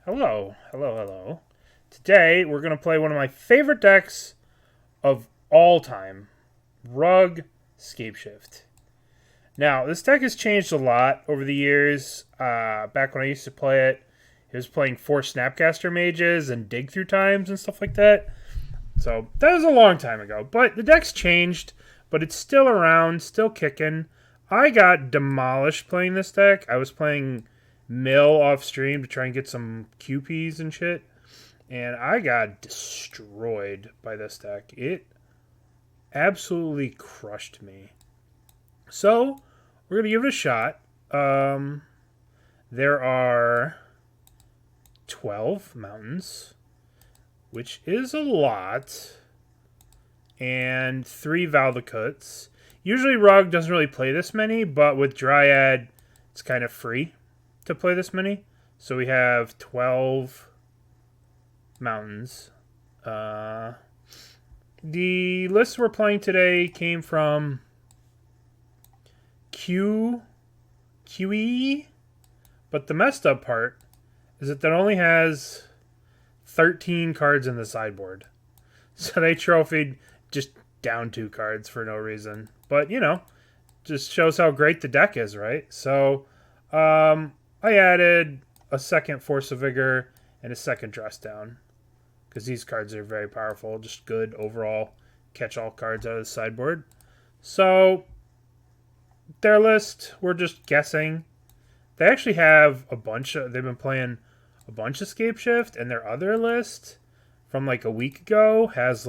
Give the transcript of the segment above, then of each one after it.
Hello, hello, hello. Today we're going to play one of my favorite decks of all time, Rug Scapeshift. Now, this deck has changed a lot over the years. Back when I used to play it, it was playing 4 Snapcaster Mages and Dig Through Times and stuff like that. So, that was a long time ago. But the deck's changed, but it's still around, still kicking. I got demolished playing this deck. I was playing Mill off stream to try and get some QPs and shit. And I got destroyed by this deck. It absolutely crushed me. So, we're going to give it a shot. There are 12 mountains, which is a lot. And 3 Valakuts. Usually Rug doesn't really play this many, but with Dryad, it's kind of free to play this many. So we have 12 mountains. The list we're playing today came from QE, but the messed up part is that it only has 13 cards in the sideboard. So they trophied just down 2 cards for no reason. But, you know, just shows how great the deck is, right? So, I added a second Force of Vigor and a second Dress Down. Because these cards are very powerful. Just good overall catch-all cards out of the sideboard. So, their list, we're just guessing. They actually have a bunch of... They've been playing a bunch of Scapeshift. And their other list from like a week ago has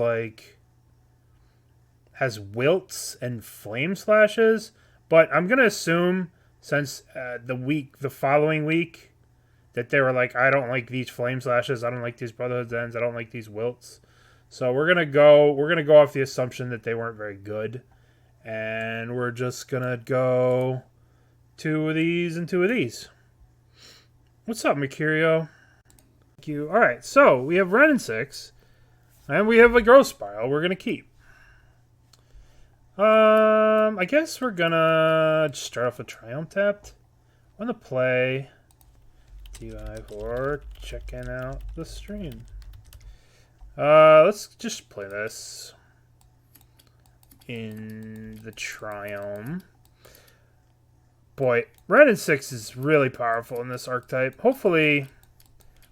wilts and flame slashes. But I'm going to assume... Since the following week, that they were like, I don't like these flame slashes, I don't like these Brotherhood's Ends, I don't like these wilts. So we're gonna go off the assumption that they weren't very good, and we're just gonna go 2 of these and 2 of these. What's up, Mercurio? Thank you. All right, so we have Wrenn and Six, and we have a Growth Spiral. We're gonna keep. I guess we're gonna start off with Triumph tapped. I'm gonna play TI for checking out the stream. Let's just play this in the Triumph. Boy, Wrenn and Six is really powerful in this archetype. Hopefully,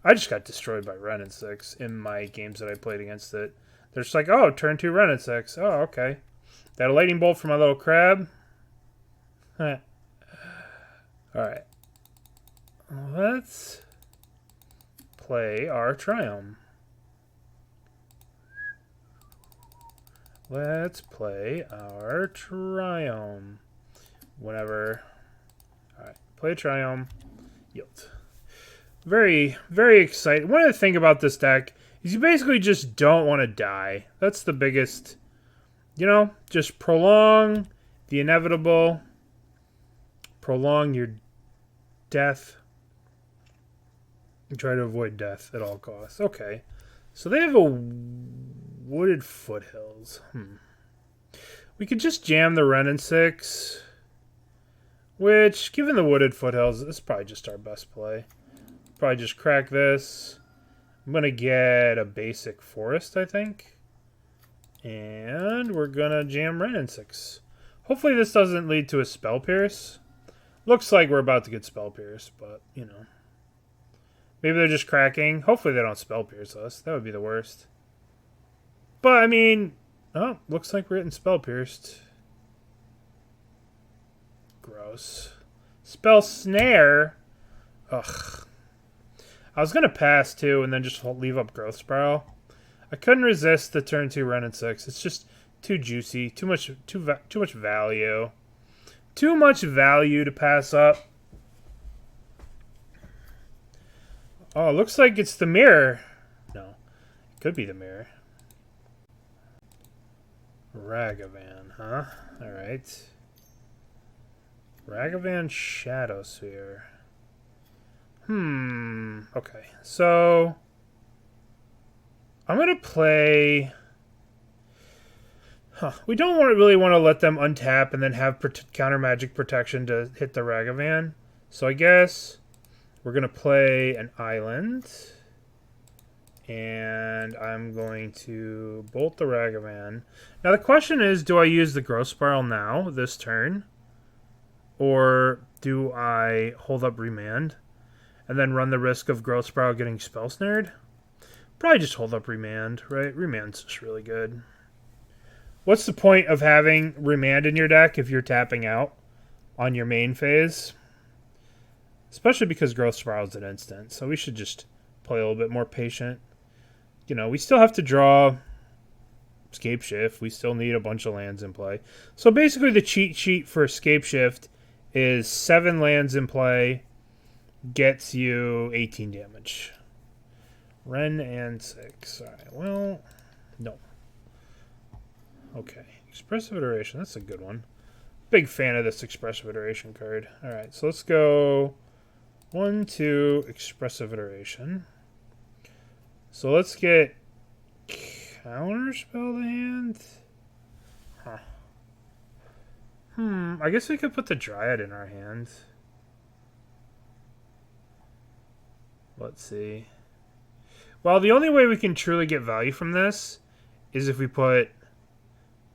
I just got destroyed by Wrenn and Six in my games that I played against it. They're just like, oh, turn 2 Wrenn and Six. Oh, okay. Got a lightning bolt for my little crab. Alright. Let's play our Triumph. Whenever. Alright. Play Triumph. Yield. Very, very excited. One of the things about this deck is you basically just don't want to die. That's the biggest... You know, just prolong the inevitable. Prolong your death. And try to avoid death at all costs. Okay. So they have a Wooded Foothills. We could just jam the Wrenn and Six. Which, given the Wooded Foothills, this is probably just our best play. Probably just crack this. I'm going to get a basic forest, I think. And we're gonna jam Wrenn and Six. Hopefully this doesn't lead to a Spell Pierce. Looks like we're about to get Spell Pierce, but, you know. Maybe they're just cracking. Hopefully they don't Spell Pierce us. That would be the worst. But, I mean... Oh, looks like we're getting Spell Pierced. Gross. Spell Snare? Ugh. I was gonna pass, too, and then just leave up Growth Spiral. I couldn't resist the turn 2 Wrenn and Six. It's just too juicy, too much value. Too much value to pass up. Oh, it looks like it's the mirror. No, it could be the mirror. Ragavan, huh? All right. Ragavan Shadow Sphere. Okay, so... I'm going to play... We don't really want to let them untap and then have counter magic protection to hit the Ragavan. So I guess We're going to play an island. And I'm going to bolt the Ragavan. Now the question is, do I use the Growth Spiral now, this turn? Or do I hold up Remand and then run the risk of Growth Spiral getting Spell Snared? Probably just hold up Remand, right? Remand's just really good. What's the point of having Remand in your deck if you're tapping out on your main phase? Especially because Growth Spiral is an instant, so we should just play a little bit more patient. You know, we still have to draw Scapeshift. We still need a bunch of lands in play. So basically the cheat sheet for Scapeshift is 7 lands in play, gets you 18 damage. Wrenn and Six. Alright, well, no. Okay, Expressive Iteration. That's a good one. Big fan of this Expressive Iteration card. Alright, so let's go 1, 2, Expressive Iteration. So let's get Counterspell to hand. Huh. I guess we could put the Dryad in our hand. Let's see. Well, the only way we can truly get value from this is if we put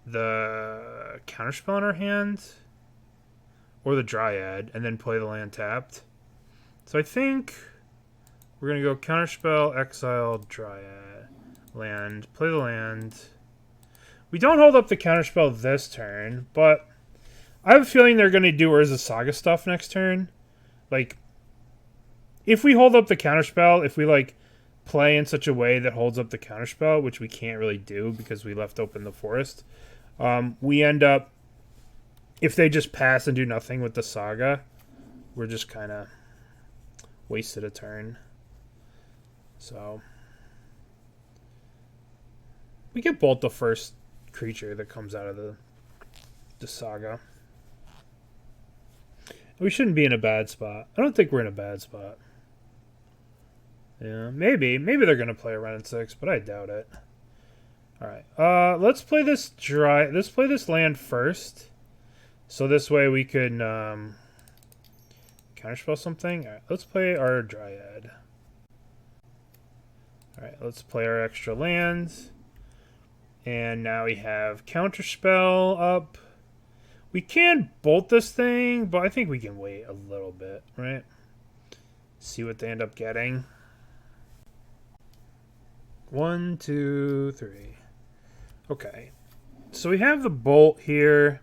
the Counterspell in our hand or the Dryad and then play the land tapped. So I think we're going to go Counterspell, Exile, Dryad, land, play the land. We don't hold up the Counterspell this turn, but I have a feeling they're going to do Urza Saga stuff next turn. Like, if we hold up the Counterspell, if we, like, play in such a way that holds up the Counterspell, which we can't really do because we left open the forest, we end up, if they just pass and do nothing with the Saga, we're just kind of wasted a turn. So we get bolt the first creature that comes out of the Saga. We shouldn't be in a bad spot. I don't think we're in a bad spot. Yeah, maybe they're gonna play a Wrenn and Six, but I doubt it. All right, let's play this Let's play this land first, so this way we can counterspell something. All right, let's play our Dryad. All right, let's play our extra lands, and now we have Counterspell up. We can bolt this thing, but I think we can wait a little bit, right? See what they end up getting. 1, 2, 3. Okay. So we have the bolt here.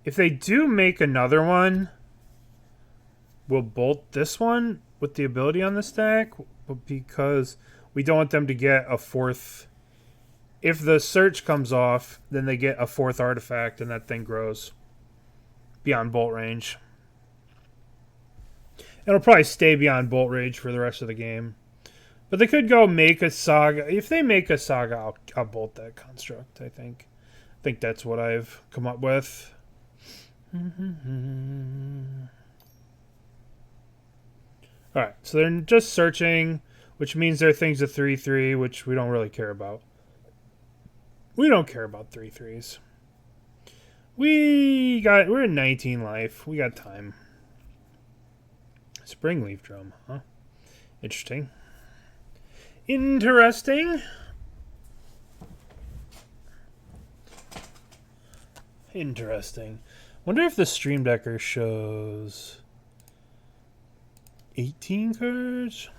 If they do make another one, we'll bolt this one with the ability on this deck, because we don't want them to get a fourth. If the search comes off, then they get a fourth artifact, and that thing grows beyond bolt range. It'll probably stay beyond bolt range for the rest of the game. But they could go make a Saga. If they make a Saga, I'll bolt that construct, I think. I think that's what I've come up with. Alright, so they're just searching, which means their thing's a 3/3, which we don't really care about. We don't care about 3/3s. We're in 19 life. We got time. Springleaf Drum, huh? Interesting. Interesting. Interesting. Wonder if the Stream Decker shows 18 cards?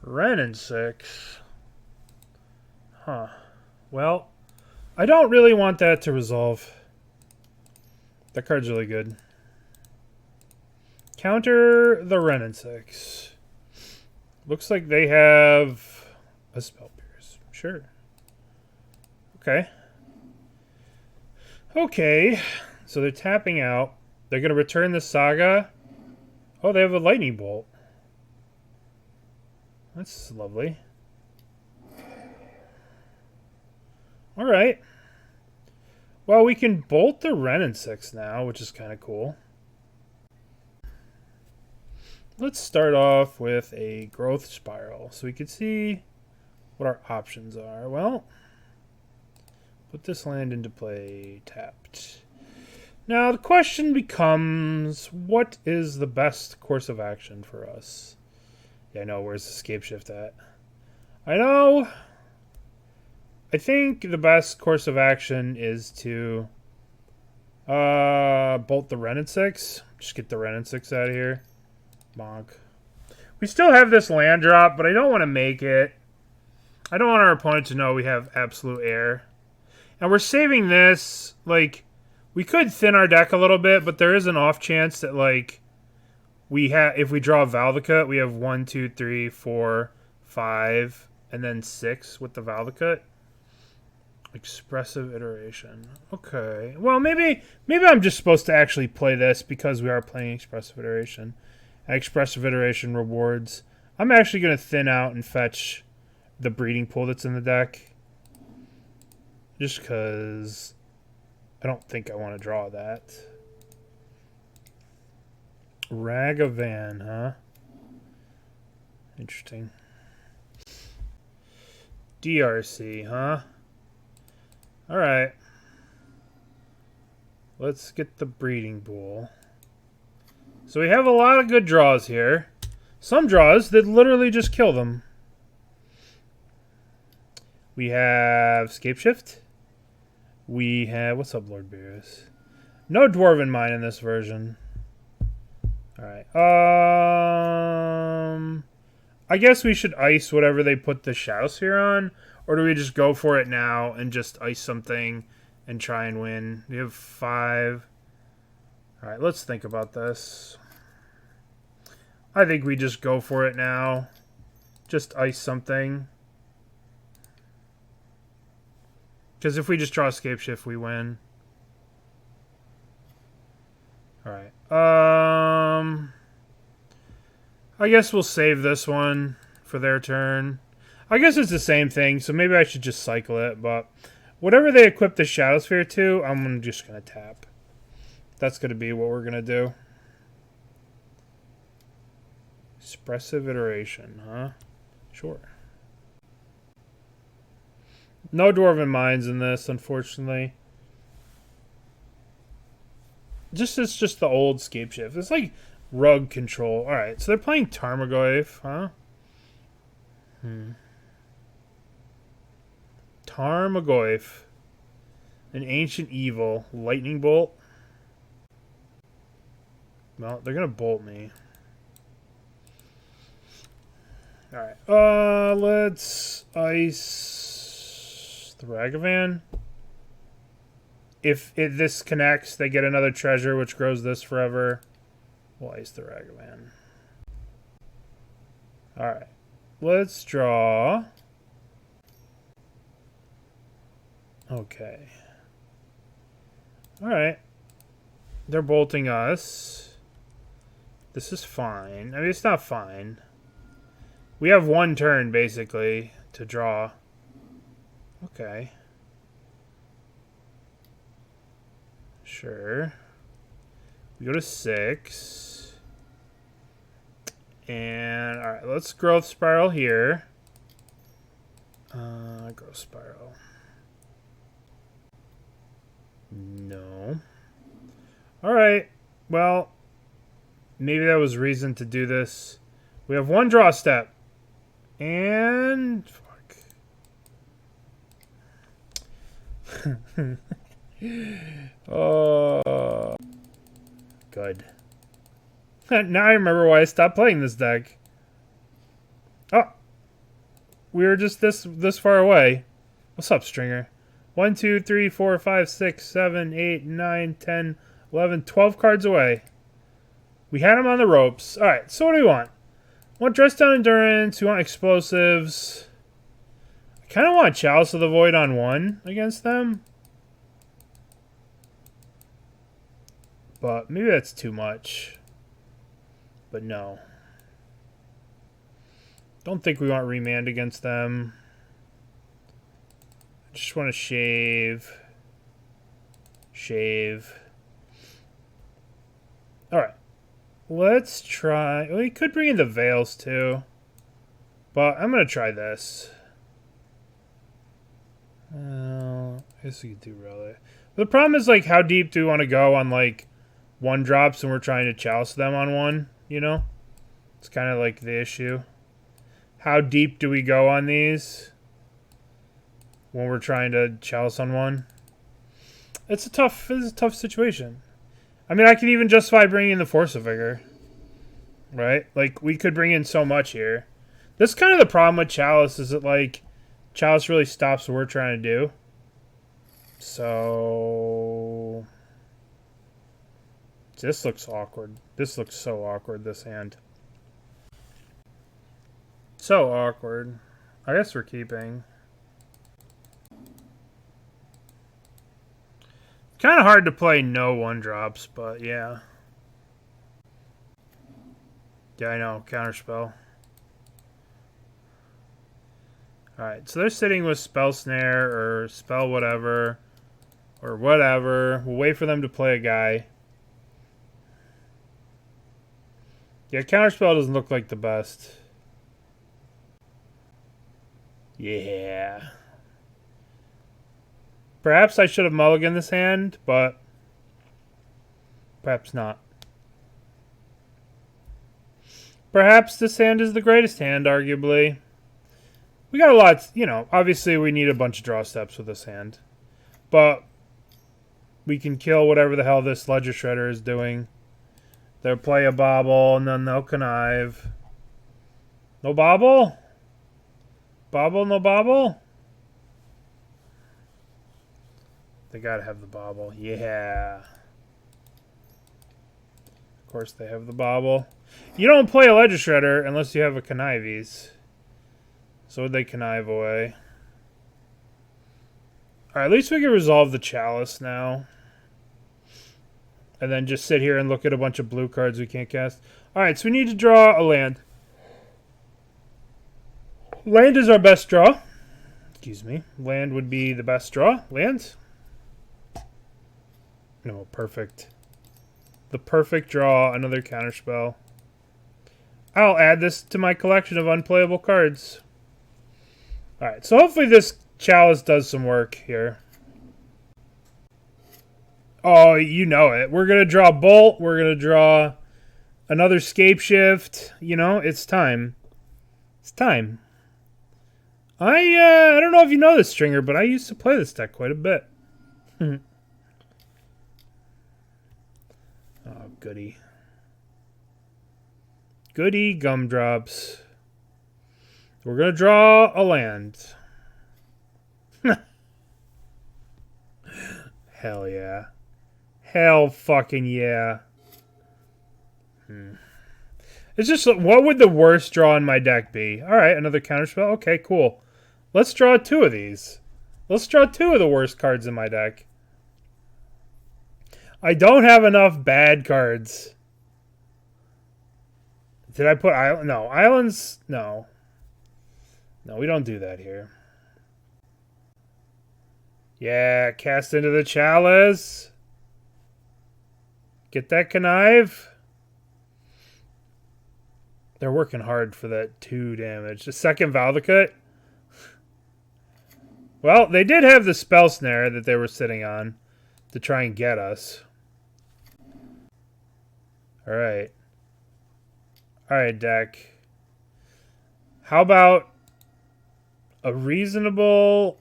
Wrenn and Six. Huh. Well, I don't really want that to resolve. That card's really good. Counter the Wrenn and Six. Looks like they have a Spell Pierce. Sure. Okay. Okay. So they're tapping out. They're going to return the Saga. Oh, they have a Lightning Bolt. That's lovely. Alright. Well, we can bolt the Wrenn and Six now, which is kind of cool. Let's start off with a Growth Spiral so we can see what our options are. Well, put this land into play tapped. Now the question becomes, what is the best course of action for us? Yeah, I know. Where's the Scapeshift at? I know. I think the best course of action is to bolt the Wrenn and Six. Just get the Wrenn and Six out of here. Bonk. We still have this land drop, but I don't want to make it. I don't want our opponent to know we have absolute air. And we're saving this. Like, we could thin our deck a little bit, but there is an off chance that, like, if we draw Valakut, we have 1, 2, 3, 4, 5, and then 6 with the Valakut. Expressive Iteration. Okay. Well, maybe I'm just supposed to actually play this because we are playing Expressive Iteration. And Expressive Iteration rewards. I'm actually going to thin out and fetch the breeding pool that's in the deck. Just because I don't think I want to draw that. Ragavan, huh? Interesting. DRC, huh? Alright. Let's get the breeding pool. So we have a lot of good draws here. Some draws that literally just kill them. We have Scapeshift. We have... What's up, Lord Beerus? No Dwarven Mine in this version. Alright. I guess we should ice whatever they put the Shadowsphere on. Or do we just go for it now and just ice something and try and win? We have 5. Alright, let's think about this. I think we just go for it now. Just ice something. Because if we just draw Scapeshift, we win. Alright. I guess we'll save this one for their turn. I guess it's the same thing, so maybe I should just cycle it, but whatever they equip the Shadowsphere to, I'm just going to tap. That's going to be what we're going to do. Expressive Iteration, huh? Sure. No Dwarven Mines in this, unfortunately. It's just the old Scapeshift. It's like rug control. Alright, so they're playing Tarmogoyf, huh? Tarmogoyf. An Ancient Evil. Lightning Bolt. Well, they're going to bolt me. Alright. Let's ice the Ragavan. If this connects, they get another treasure, which grows this forever. We'll ice the Ragavan. Alright. Let's draw. Okay. Alright. They're bolting us. This is fine. I mean, it's not fine. We have one turn, basically, to draw. Okay. Sure. We go to 6. And, alright, let's Growth Spiral here. Growth Spiral. No. Alright. Well, maybe that was reason to do this. We have one draw step. And... Fuck. Oh. Good. Now I remember why I stopped playing this deck. Oh. We were just this far away. What's up, Stringer? 1, 2, 3, 4, 5, 6, 7, 8, 9, 10, 11, 12 cards away. We had him on the ropes. Alright, so what do we want? We want Dress Down Endurance. We want Explosives. I kind of want Chalice of the Void on 1 against them. But maybe that's too much. But no. Don't think we want Remand against them. I just want to shave. Shave. Alright. Let's try... Well, he could bring in the Veils too. But I'm going to try this. I guess we could do Relic. The problem is, like, how deep do we want to go on, like, 1-drops and we're trying to chalice them on one, you know? It's kind of like the issue. How deep do we go on these when we're trying to chalice on one? It's a tough situation. I mean, I can even justify bringing in the Force of Vigor. Right? Like, we could bring in so much here. This is kind of the problem with Chalice, is that, like, Chalice really stops what we're trying to do. So... this looks awkward. This looks so awkward, this hand. So awkward. I guess we're keeping. Kind of hard to play no 1-drops, but yeah. Yeah, I know. Counterspell. Alright, so they're sitting with Spell Snare or Spell whatever. Or whatever. We'll wait for them to play a guy. Yeah, Counterspell doesn't look like the best. Yeah. Perhaps I should have mulliganed this hand, but perhaps not. Perhaps this hand is the greatest hand, arguably. We got a lot, you know, obviously we need a bunch of draw steps with this hand. But we can kill whatever the hell this Ledger Shredder is doing. They'll play a bobble, and then they'll connive. No bobble? Bobble, no bobble? They gotta have the bobble. Yeah. Of course they have the bobble. You don't play a Ledger Shredder unless you have a Connives. So would they connive away? Alright, at least we can resolve the Chalice now. And then just sit here and look at a bunch of blue cards we can't cast. Alright, so we need to draw a land. Land is our best draw. Excuse me. Land would be the best draw. Land? No, perfect. The perfect draw, another counterspell. I'll add this to my collection of unplayable cards. Alright, so hopefully this Chalice does some work here. Oh, you know it. We're going to draw Bolt. We're going to draw another Scapeshift. You know, it's time. It's time. I don't know if you know this, Stringer, but I used to play this deck quite a bit. Oh, goody. Goody gumdrops. We're going to draw a land. Hell yeah. Hell fucking yeah. It's just, what would the worst draw in my deck be? Alright, another counterspell. Okay, cool. Let's draw 2 of these. Let's draw 2 of the worst cards in my deck. I don't have enough bad cards. Did I put island? No, islands. No. No, we don't do that here. Yeah, cast into the Chalice. Get that connive. They're working hard for that 2 damage. The second Valakut. Well, they did have the Spell Snare that they were sitting on to try and get us. Alright. Alright, deck. How about a reasonable...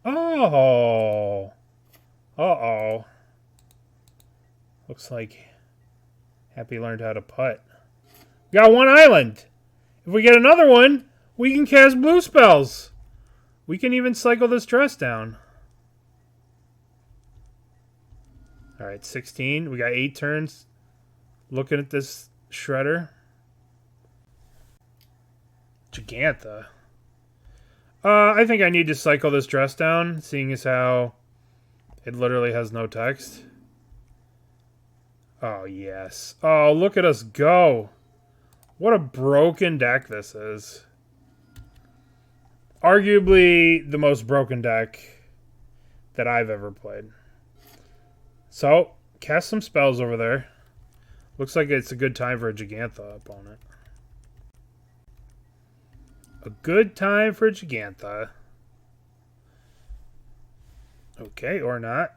Oh. Uh-oh. Looks like Happy learned how to putt. We got 1 island. If we get another one, we can cast blue spells. We can even cycle this dress down. Alright, 16. We got 8 turns. Looking at this Shredder. Gigantha. I think I need to cycle this dress down, seeing as how it literally has no text. Oh, yes. Oh, look at us go. What a broken deck this is. Arguably the most broken deck that I've ever played. So, cast some spells over there. Looks like it's a good time for a Gigantha opponent. A good time for a Gigantha. Okay, or not.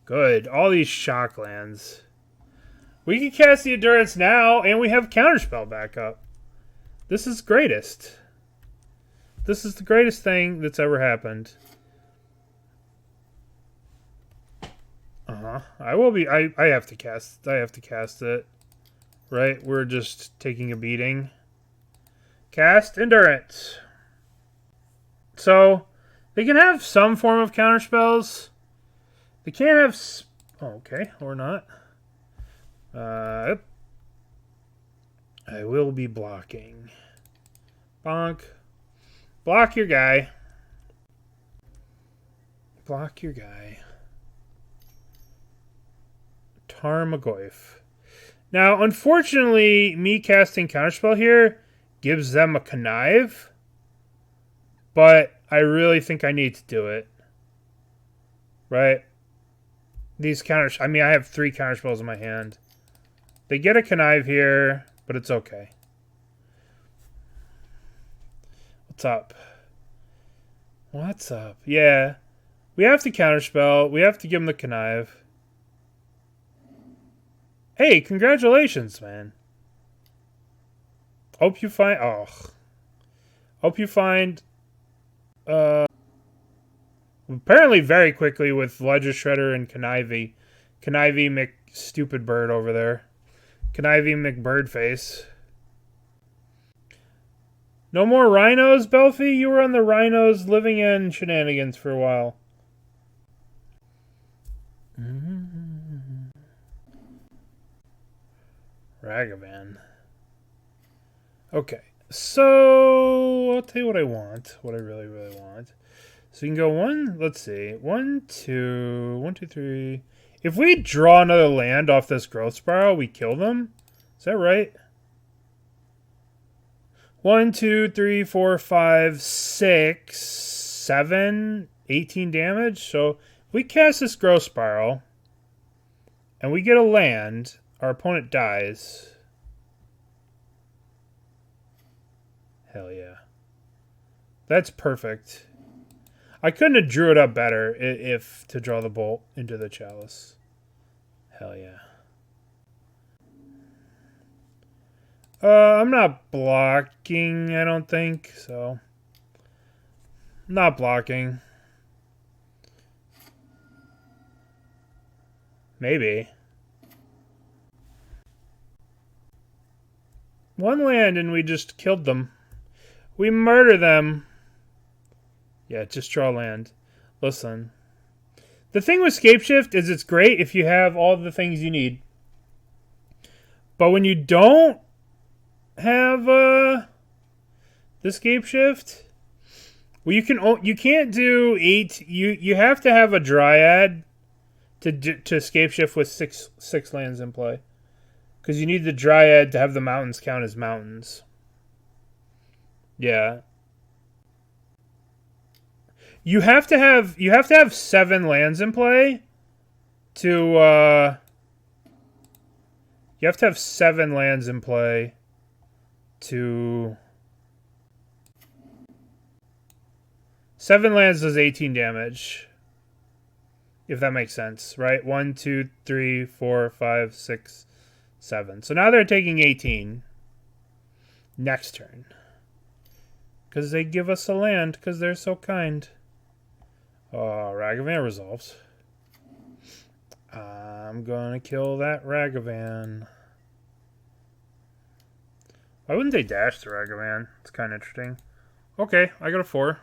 Good. All these shock lands. We can cast the Endurance now, and we have Counterspell back up. This is greatest. This is the greatest thing that's ever happened. I will be. I have to cast. I have to cast it. Right? We're just taking a beating. Cast Endurance. So they can have some form of counterspells. They can't have. Okay, or not. I will be blocking. Bonk. Block your guy. Block your guy. Tarmogoyf. Now, unfortunately, me casting Counterspell here gives them a Connive. But I really think I need to do it. Right? These counters... I mean, I have 3 Counterspells in my hand. They get a Connive here, but it's okay. What's up? What's up? Yeah. We have to Counterspell. We have to give him the Connive. Hey, congratulations, man. Hope you find... Oh. Hope you find... Apparently very quickly with Ledger Shredder and Connive. Connive McStupid Bird over there. Connive McBirdface. No more rhinos, Belfie? You were on the rhinos living in shenanigans for a while. Ragavan. Okay. So, I'll tell you what I want. What I really, really want. So you can go let's see. 1, 2, 1, 2, 3. If we draw another land off this growth spiral, we kill them. Is that right? 1, 2, 3, 4, 5, 6, 7, 18 damage. So if we cast this growth spiral and we get a land, our opponent dies. Hell yeah. That's perfect. I couldn't have drew it up better if to draw the bolt into the Chalice. Hell yeah. I'm not blocking, I don't think, so. Not blocking. Maybe. One land and we just killed them. We murder them. Yeah, just draw land. Listen. The thing with Scapeshift is it's great if you have all the things you need. But when you don't have the Scapeshift, well, you can't do 8. You have to have a Dryad to Scapeshift with six lands in play. Because you need the Dryad to have the mountains count as mountains. Yeah. You have to have 7 lands in play to you have to have 7 lands in play to 7 lands does 18 damage. If that makes sense, right? 1, 2, 3, 4, 5, 6, 7. So now they're taking 18. Next turn. Because they give us a land because they're so kind. Oh, Ragavan resolves. I'm gonna kill that Ragavan. Why wouldn't they dash the Ragavan? It's kind of interesting. Okay, I got a 4.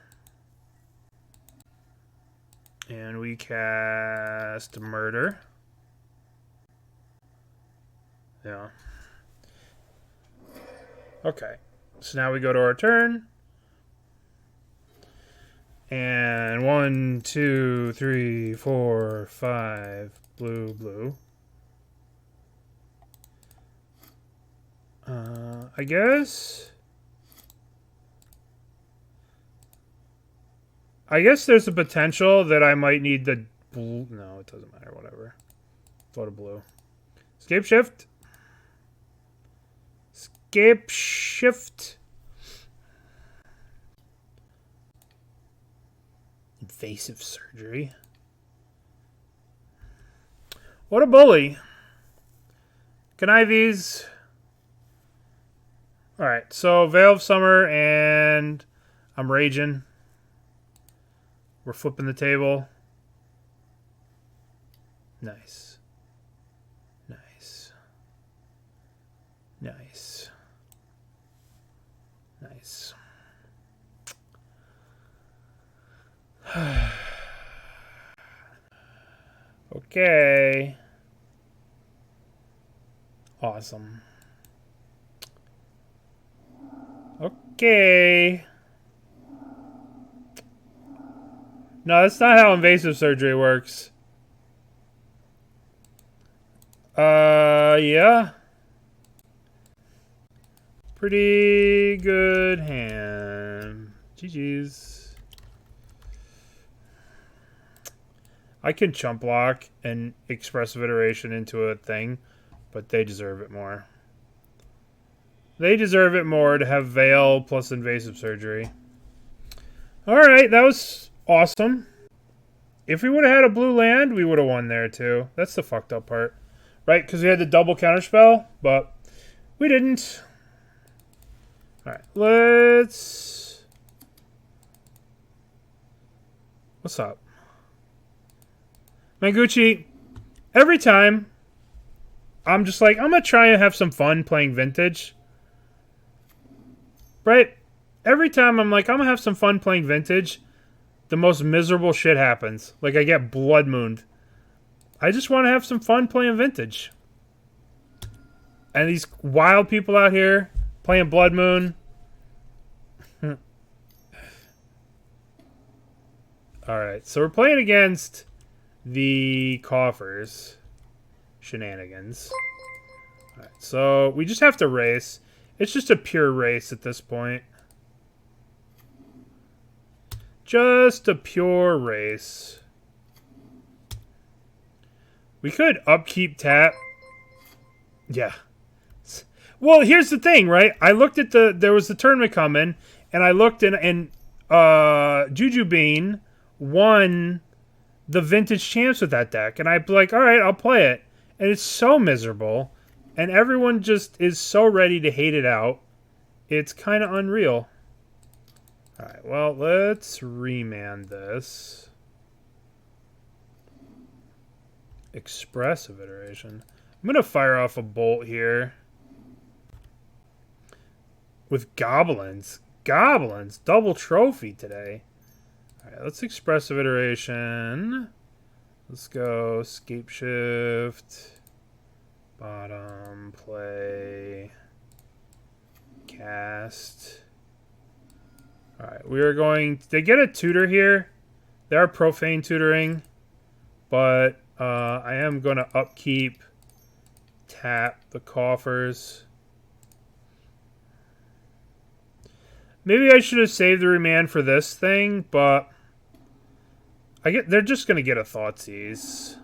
And we cast Murder. Yeah. Okay. So now we go to our turn. And 1, 2, 3, 4, 5. Blue, blue. I guess there's a potential that I might need the blue. No, it doesn't matter. Whatever. Go to blue. Scapeshift. Scapeshift. Invasive Surgery. What a bully. Connivies. Alright, so Veil of Summer and I'm raging. We're flipping the table. Nice. Nice. Nice. Nice. Okay. Awesome. Okay. No, that's not how invasive surgery works. Yeah. Pretty good hand. GG's. I can chump block and Expressive Iteration into a thing, but they deserve it more. They deserve it more to have Veil plus Invasive Surgery. Alright, that was awesome. If we would have had a blue land, we would have won there too. That's the fucked up part. Right? Because we had the double counterspell, but we didn't. Alright, let's... What's up? Manguchi, every time, I'm just like, I'm going to try and have some fun playing Vintage. Right? Every time I'm like, I'm going to have some fun playing Vintage, the most miserable shit happens. Like, I get blood mooned. I just want to have some fun playing Vintage. And these wild people out here playing Blood Moon. Alright, so we're playing against the coffers. Shenanigans. Alright, so we just have to race. It's just a pure race at this point. Just a pure race. We could upkeep tap. Yeah. Well, here's the thing, right? I looked at there was the tournament coming, and I looked and Juju Bean won the Vintage Champs with that deck. And I'd be like, all right, I'll play it. And it's so miserable. And everyone just is so ready to hate it out. It's kind of unreal. All right, well, let's remand this. Expressive Iteration. I'm going to fire off a bolt here. With Goblins. Goblins. Double trophy today. Alright, let's Expressive Iteration. Let's go Scapeshift. Bottom. Play. Cast. Alright, we are going... They get a tutor here. They are profane tutoring. But I am going to upkeep. Tap the coffers. Maybe I should have saved the Remand for this thing, but they're just going to get a Thoughtseize.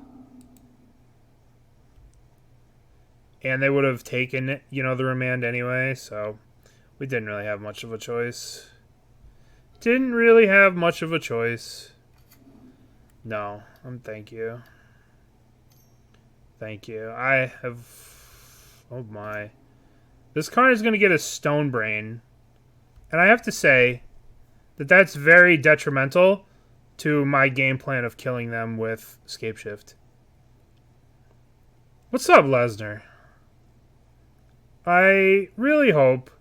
And they would have taken it, the Remand anyway, so we didn't really have much of a choice. Didn't really have much of a choice. No, thank you. Thank you. I have... Oh my. This card is going to get a Stone Brain. And I have to say that that's very detrimental to my game plan of killing them with Scapeshift. What's up, Lesnar? I really hope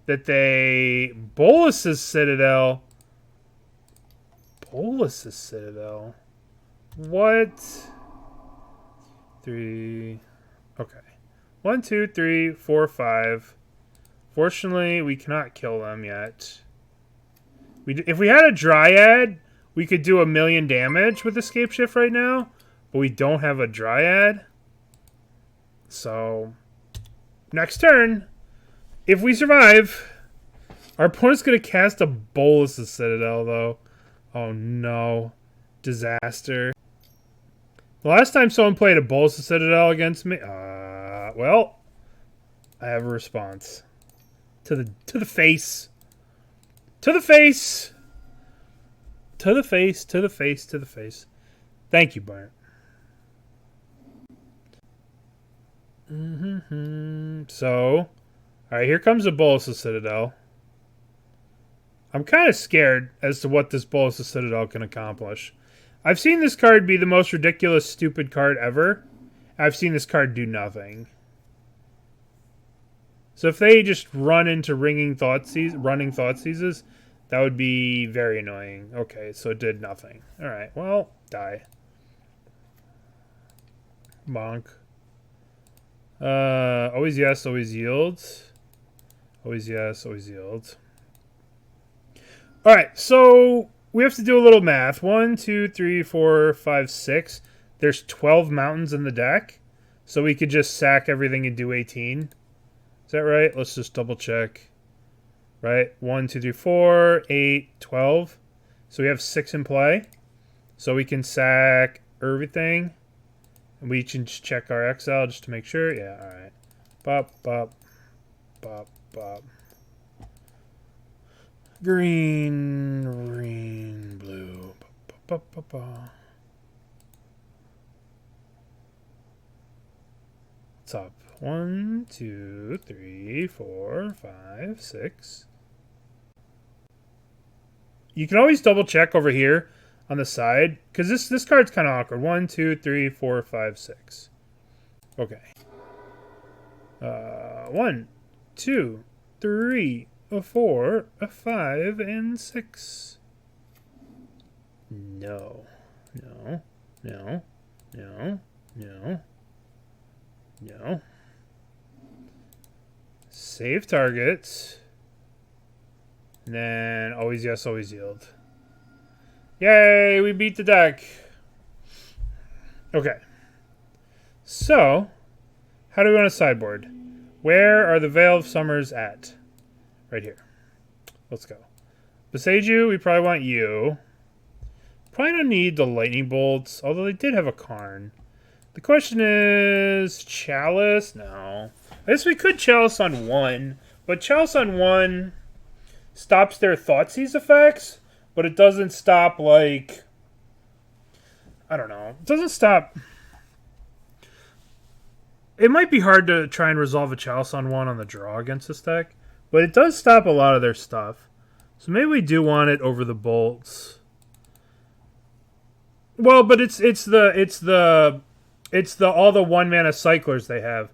that they... Bolus's Citadel. Bolus's Citadel. What? 3... Okay. 1, 2, 3, 4, 5... Fortunately, we cannot kill them yet. If we had a Dryad, we could do 1,000,000 damage with Scapeshift right now. But we don't have a Dryad. So, next turn, if we survive, our opponent's going to cast a Bolus's Citadel, though. Oh, no. Disaster. The last time someone played a Bolus's Citadel against me... well, I have a response. To the face. To the face. To the face, to the face, to the face. Thank you, Bart. So, alright, here comes the Bolus of Citadel. I'm kind of scared as to what this Bolus of Citadel can accomplish. I've seen this card be the most ridiculous, stupid card ever. I've seen this card do nothing. So if they just run into running Thoughtseizes, that would be very annoying. Okay, so it did nothing. Alright, well, die. Bonk. Always yes, always yield. Always yes, always yield. Alright, so we have to do a little math. 1, 2, 3, 4, 5, 6. There's 12 mountains in the deck. So we could just sack everything and do 18. Is that right? Let's just double check. Right? 1, 2, 3, 4, 8, 12. So we have 6 in play. So we can sack everything. And we can just check our XL just to make sure. Yeah, alright. Bop, bop, bop, bop. Green, green, blue. Bop, bop, bop, bop. What's up? 1, 2, 3, 4, 5, 6. You can always double check over here on the side, because this card's kind of awkward. 1, 2, 3, 4, 5, 6. Okay. 1, 2, 3, 4, 5, and 6. No. No. No. No. No. No. Save target. And then always yes, always yield. Yay, we beat the deck. Okay. So, how do we want to sideboard? Where are the Veil of Summers at? Right here. Let's go. Boseiju, we probably want you. Probably don't need the lightning bolts, although they did have a Karn. The question is, Chalice? No. I guess we could Chalice on 1, but Chalice on 1 stops their Thoughtseize effects, but it doesn't stop, like, I don't know. It doesn't stop. It might be hard to try and resolve a Chalice on 1 on the draw against this deck, but it does stop a lot of their stuff. So maybe we do want it over the bolts. Well, but it's the all the 1-mana cyclers they have.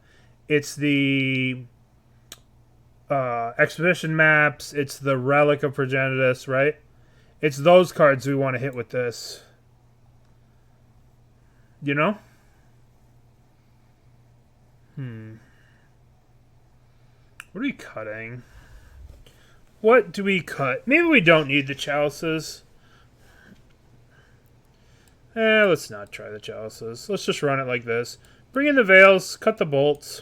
It's the Expedition maps. It's the Relic of Progenitus, right? It's those cards we want to hit with this. You know? What are we cutting? What do we cut? Maybe we don't need the Chalices. Let's not try the Chalices. Let's just run it like this. Bring in the Veils, cut the bolts.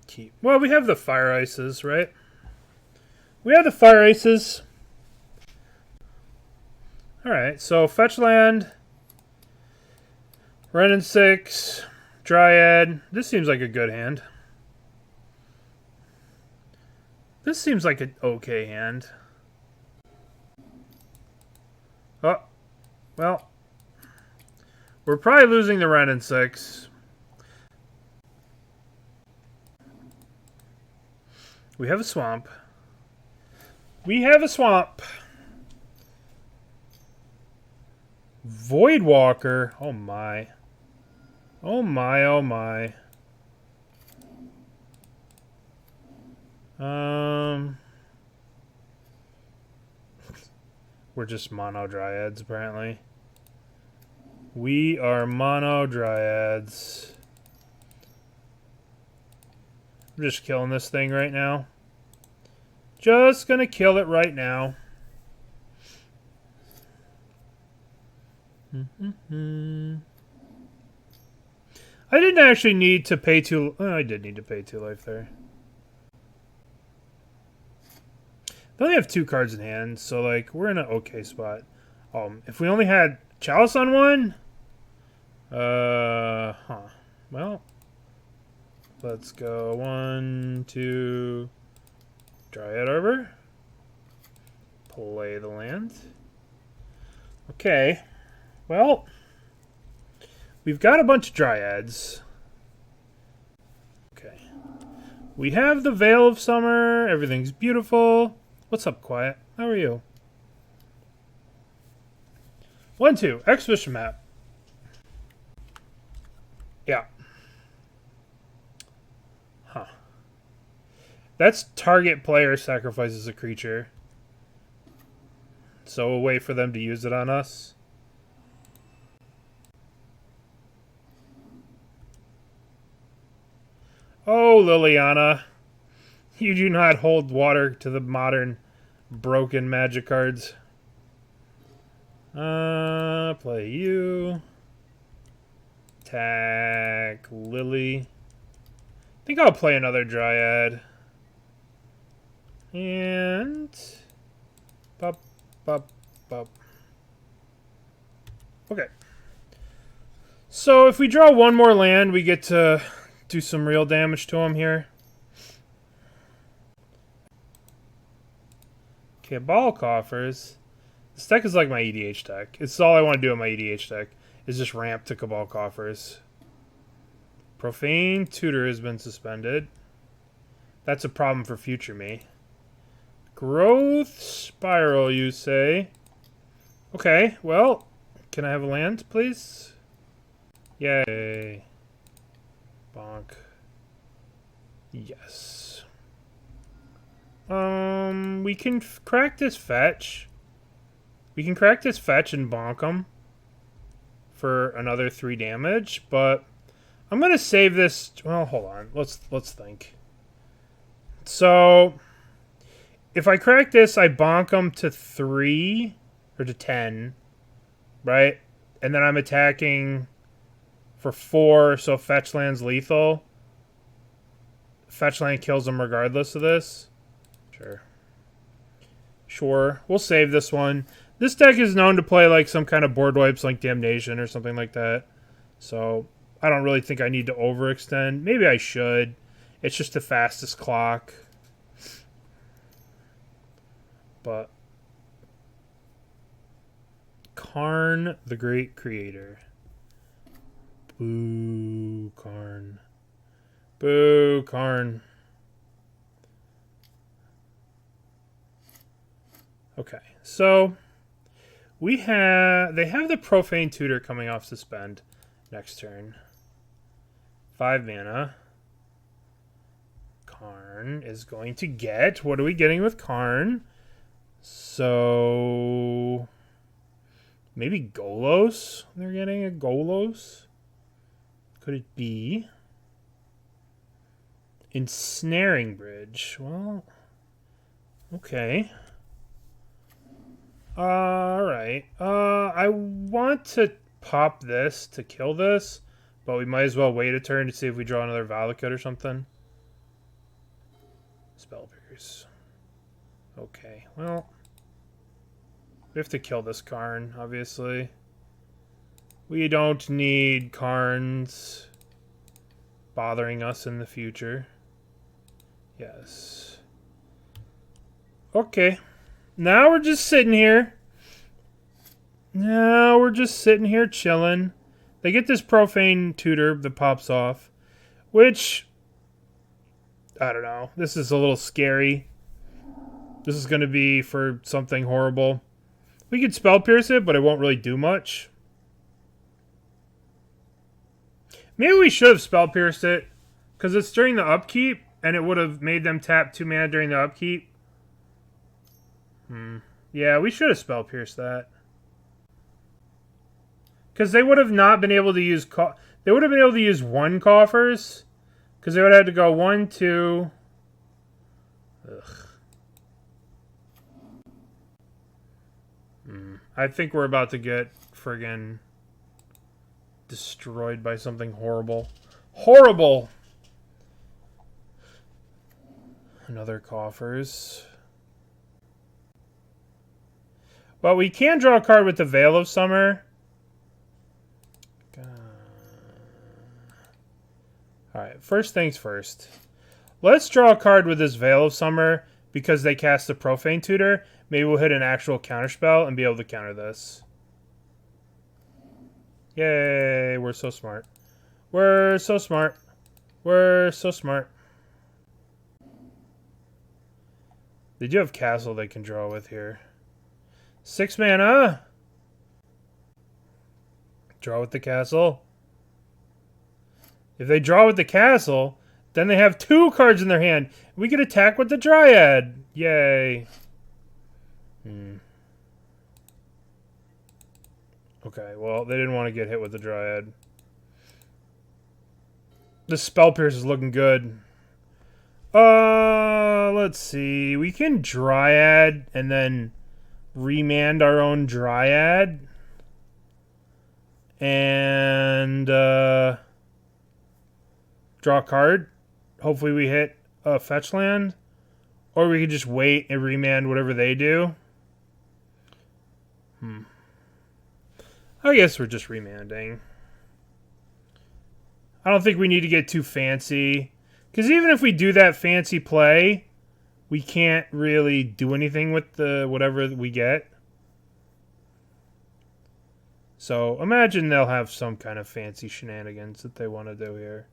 Keep. Well, we have the Fire Ices, right? We have the Fire Ices. Alright, so fetch land. Wrenn and Six. Dryad. This seems like a good hand. This seems like an okay hand. Oh, well, we're probably losing the Wrenn and Six. We have a swamp. We have a swamp. Voidwalker. Oh my. Oh my, oh my. We're just mono Dryads, apparently. We are mono Dryads. I'm just killing this thing right now. Just gonna kill it right now. I didn't actually need to pay 2... Oh, I did need to pay 2 life there. I only have 2 cards in hand, so like we're in an okay spot. If we only had Chalice on 1, well, let's go 1, 2, Dryad Arbor. play the land. Okay. Well, we've got a bunch of Dryads. Okay. We have the Veil of Summer. Everything's beautiful. What's up, Quiet? How are you? 1-2. Exhibition map. Yeah. Huh. That's target player sacrifices a creature. So a way for them to use it on us. Oh, Liliana. You do not hold water to the modern broken magic cards. Play you. Attack Lily. I think I'll play another Dryad. And... Bop, bop, bop. Okay. So if we draw one more land, we get to do some real damage to him here. Okay, Ball Coffers. This deck is like my EDH deck. It's all I want to do in my EDH deck is just ramp to Cabal Coffers. Profane Tutor has been suspended. That's a problem for future me. Growth Spiral, you say? Okay, well, can I have a land, please? Yay. Bonk. Yes. We can crack this fetch. We can crack this fetch and bonk him for another 3 damage, but I'm gonna save this. Well, hold on. Let's think. So if I crack this, I bonk him to 3 or to 10, right? And then I'm attacking for 4, so fetch land's lethal. Fetch land kills him regardless of this. Sure. We'll save this one. This deck is known to play like some kind of board wipes like Damnation or something like that. So I don't really think I need to overextend. Maybe I should. It's just the fastest clock. But Karn, the Great Creator. Boo, Karn. Boo, Karn. Okay, so they have the Profane Tutor coming off suspend next turn. 5 mana. Karn is going to get, what are we getting with Karn? So maybe Golos? They're getting a Golos? Could it be? Ensnaring Bridge. Well, okay. Alright. I want to pop this to kill this, but we might as well wait a turn to see if we draw another Valakut or something. Spell Pierce. Okay, well, we have to kill this Karn, obviously. We don't need Karns bothering us in the future. Yes. Okay. Now we're just sitting here. Now we're just sitting here chilling. They get this Profane Tutor that pops off, which, I don't know. This is a little scary. This is going to be for something horrible. We could Spell Pierce it, but it won't really do much. Maybe we should have Spell Pierced it, because it's during the upkeep, and it would have made them tap 2 mana during the upkeep. Yeah, we should have Spell Pierced that. Because they would have not been able to use... They would have been able to use 1 Coffers. Because they would have had to go 1, 2... Ugh. I think we're about to get friggin' destroyed by something horrible. Horrible! Another Coffers. Well, we can draw a card with the Veil of Summer. Alright, first things first. Let's draw a card with this Veil of Summer, because they cast a Profane Tutor, maybe we'll hit an actual Counterspell and be able to counter this. Yay, we're so smart. We're so smart. We're so smart. They do have Castle they can draw with here. 6 mana. Draw with the Castle. If they draw with the Castle, then they have 2 cards in their hand. We can attack with the Dryad. Yay. Okay, well, they didn't want to get hit with the Dryad. The Spell Pierce is looking good. Let's see. We can Dryad and then Remand our own Dryad. And draw a card. Hopefully we hit a fetch land. Or we could just wait and Remand whatever they do. I guess we're just remanding. I don't think we need to get too fancy. Because even if we do that fancy play, we can't really do anything with the whatever we get. So imagine they'll have some kind of fancy shenanigans that they want to do here.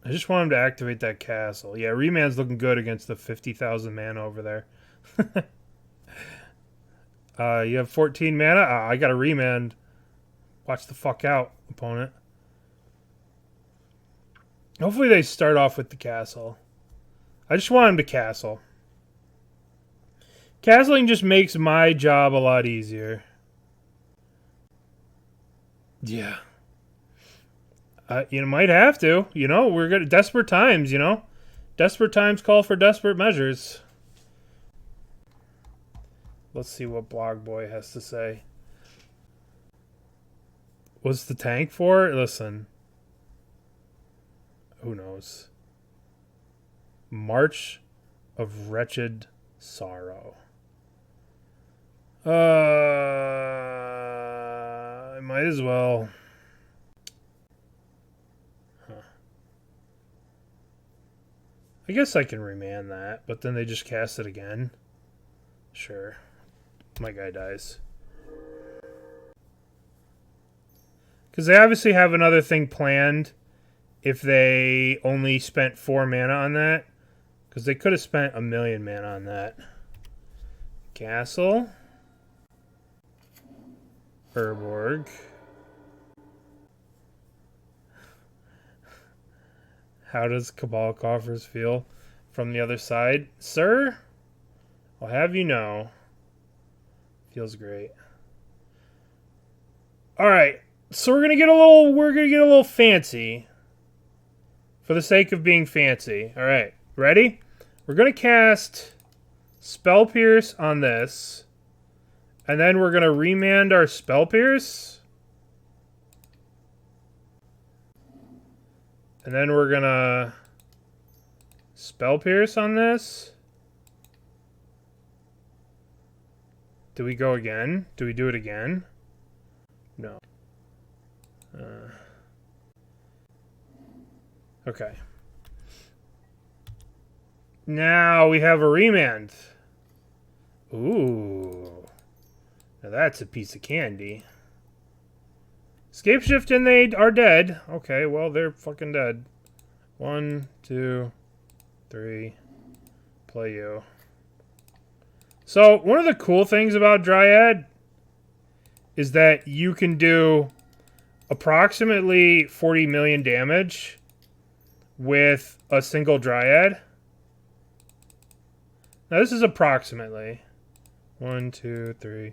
I just want them to activate that castle. Yeah, Remand's looking good against the 50,000 mana over there. You have 14 mana? I got a Remand. Watch the fuck out, opponent. Hopefully they start off with the castle. I just want them to castle. Castling just makes my job a lot easier. Yeah. You might have to. You know, we're good at desperate times, you know. Desperate times call for desperate measures. Let's see what Blog Boy has to say. What's the tank for? Listen. Who knows? March of Wretched Sorrow. I might as well. I guess I can remand that, but then they just cast it again. Sure. My guy dies. Because they obviously have another thing planned if they only spent 4 mana on that. Because they could have spent 1,000,000 mana on that. Castle. Urborg. How does Cabal Coffers feel from the other side? Sir, I'll have you know. Feels great. Alright, so we're gonna get a little fancy. For the sake of being fancy. Alright, ready? We're gonna cast Spell Pierce on this. And then we're gonna remand our Spell Pierce. And then we're gonna Spell Pierce on this. Do we go again? Do we do it again? No. Okay. Now we have a Remand. Ooh. Now that's a piece of candy. Scapeshift and they are dead. Okay, well, they're fucking dead. 1, 2, 3. Play you. So, one of the cool things about Dryad is that you can do approximately 40 million damage with a single Dryad. Now, this is approximately. 1, 2, 3,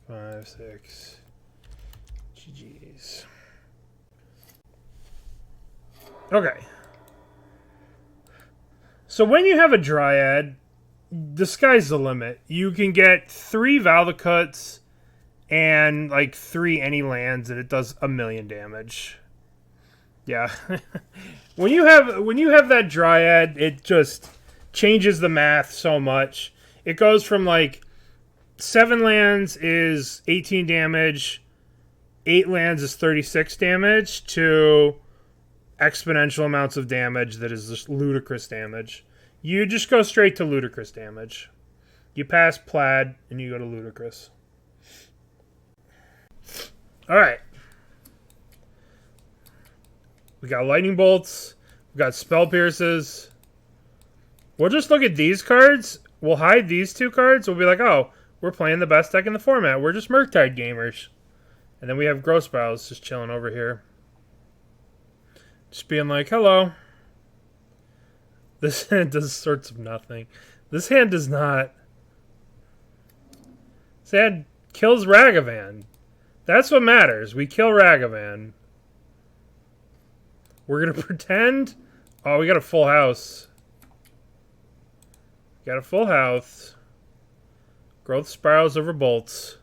5, 6... GG's. Okay. So when you have a Dryad, the sky's the limit. You can get 3 Valakuts and like 3 any lands and it does 1,000,000 damage. Yeah. when you have that Dryad, it just changes the math so much. It goes from like 7 lands is 18 damage, 8 lands is 36 damage to exponential amounts of damage that is just ludicrous damage. You just go straight to ludicrous damage. You pass Plaid, and you go to ludicrous. Alright. We got Lightning Bolts. We got Spell Pierces. We'll just look at these cards. We'll hide these two cards. We'll be like, oh, we're playing the best deck in the format. We're just Murktide gamers. And then we have Growth Spirals just chilling over here. Just being like, hello. This hand does sorts of nothing. This hand does not. This hand kills Ragavan. That's what matters. We kill Ragavan. We're going to pretend. Oh, we got a full house. Got a full house. Growth Spirals over Bolts.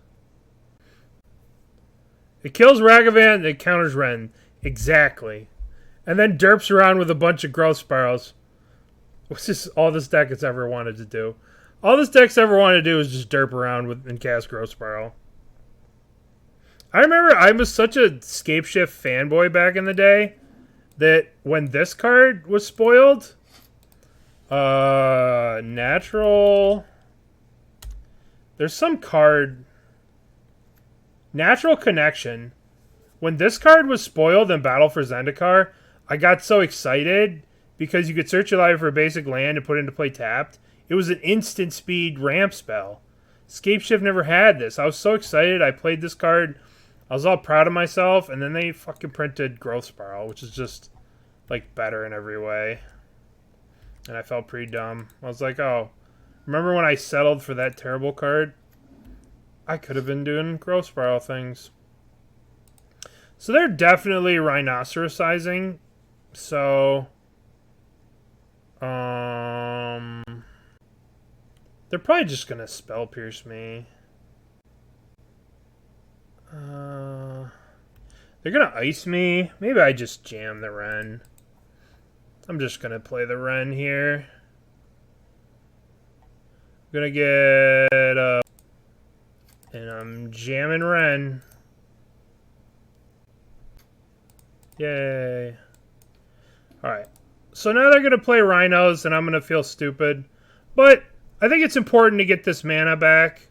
It kills Ragavan. It counters Wrenn. Exactly. And then derps around with a bunch of Growth Spirals. Which is all this deck has ever wanted to do. All this deck's ever wanted to do is just derp around with and cast Growth Spiral. I remember I was such a Scapeshift fanboy back in the day that when this card was spoiled, natural. There's some card, Natural Connection. When this card was spoiled in Battle for Zendikar, I got so excited because you could search your library for a basic land and put it into play tapped. It was an instant speed ramp spell. Scapeshift never had this. I was so excited. I played this card. I was all proud of myself, and then they fucking printed Growth Spiral, which is just, like, better in every way. And I felt pretty dumb. I was like, oh, remember when I settled for that terrible card? I could have been doing Growth Spiral things. So they're definitely rhinocerosizing. So, they're probably just going to Spell Pierce me. They're going to ice me. Maybe I just jam the Wrenn. I'm just going to play the Wrenn here. I'm going to get up. And I'm jamming Wrenn. Yay. Alright. So now they're going to play Rhinos, and I'm going to feel stupid. But I think it's important to get this mana back.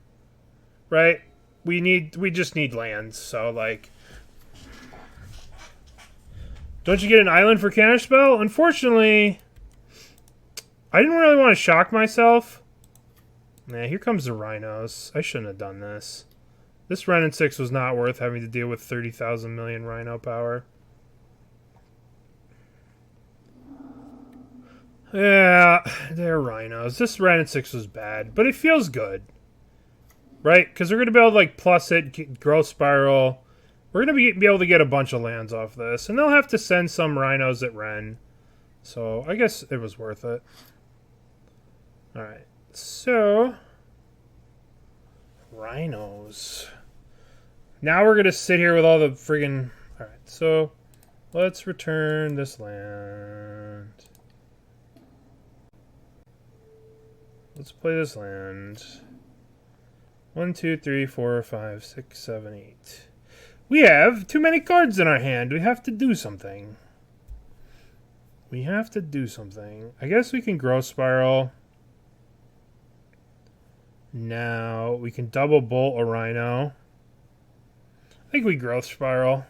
Right? We just need lands. So, like, don't you get an island for Counterspell? Unfortunately, I didn't really want to shock myself. Nah, here comes the Rhinos. I shouldn't have done this. This Wrenn and Six was not worth having to deal with 30,000 million Rhino power. Yeah, they're Rhinos. This Wrenn and Six was bad, but it feels good. Right? Because we're going to be able to, like, plus it, Growth Spiral. We're going to be able to get a bunch of lands off this. And they'll have to send some Rhinos at Wrenn. So, I guess it was worth it. Alright. So, Rhinos. Now we're going to sit here with all the friggin... Alright, so let's return this land. Let's play this land. 1, 2, 3, 4, 5, 6, 7, 8. We have too many cards in our hand. We have to do something. We have to do something. I guess we can Growth Spiral. Now we can double bolt a Rhino. I think we Growth Spiral.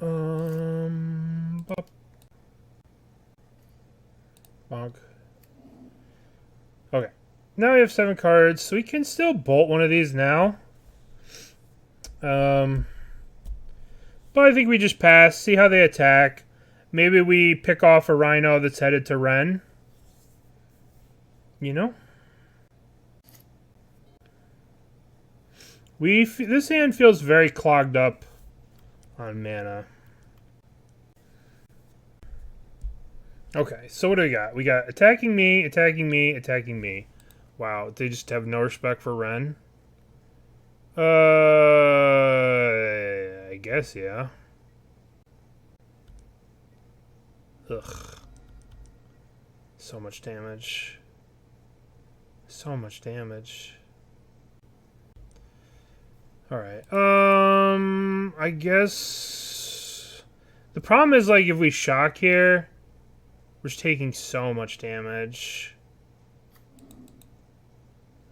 Bop. Bonk. Okay. Now we have 7 cards, so we can still bolt one of these now. But I think we just pass, see how they attack. Maybe we pick off a Rhino that's headed to Wrenn. You know? This hand feels very clogged up on mana. Okay, so what do we got? We got attacking me, attacking me, attacking me. Wow, they just have no respect for Wrenn. I guess, yeah. Ugh. So much damage. So much damage. Alright, I guess the problem is, like, if we shock here, we're just taking so much damage.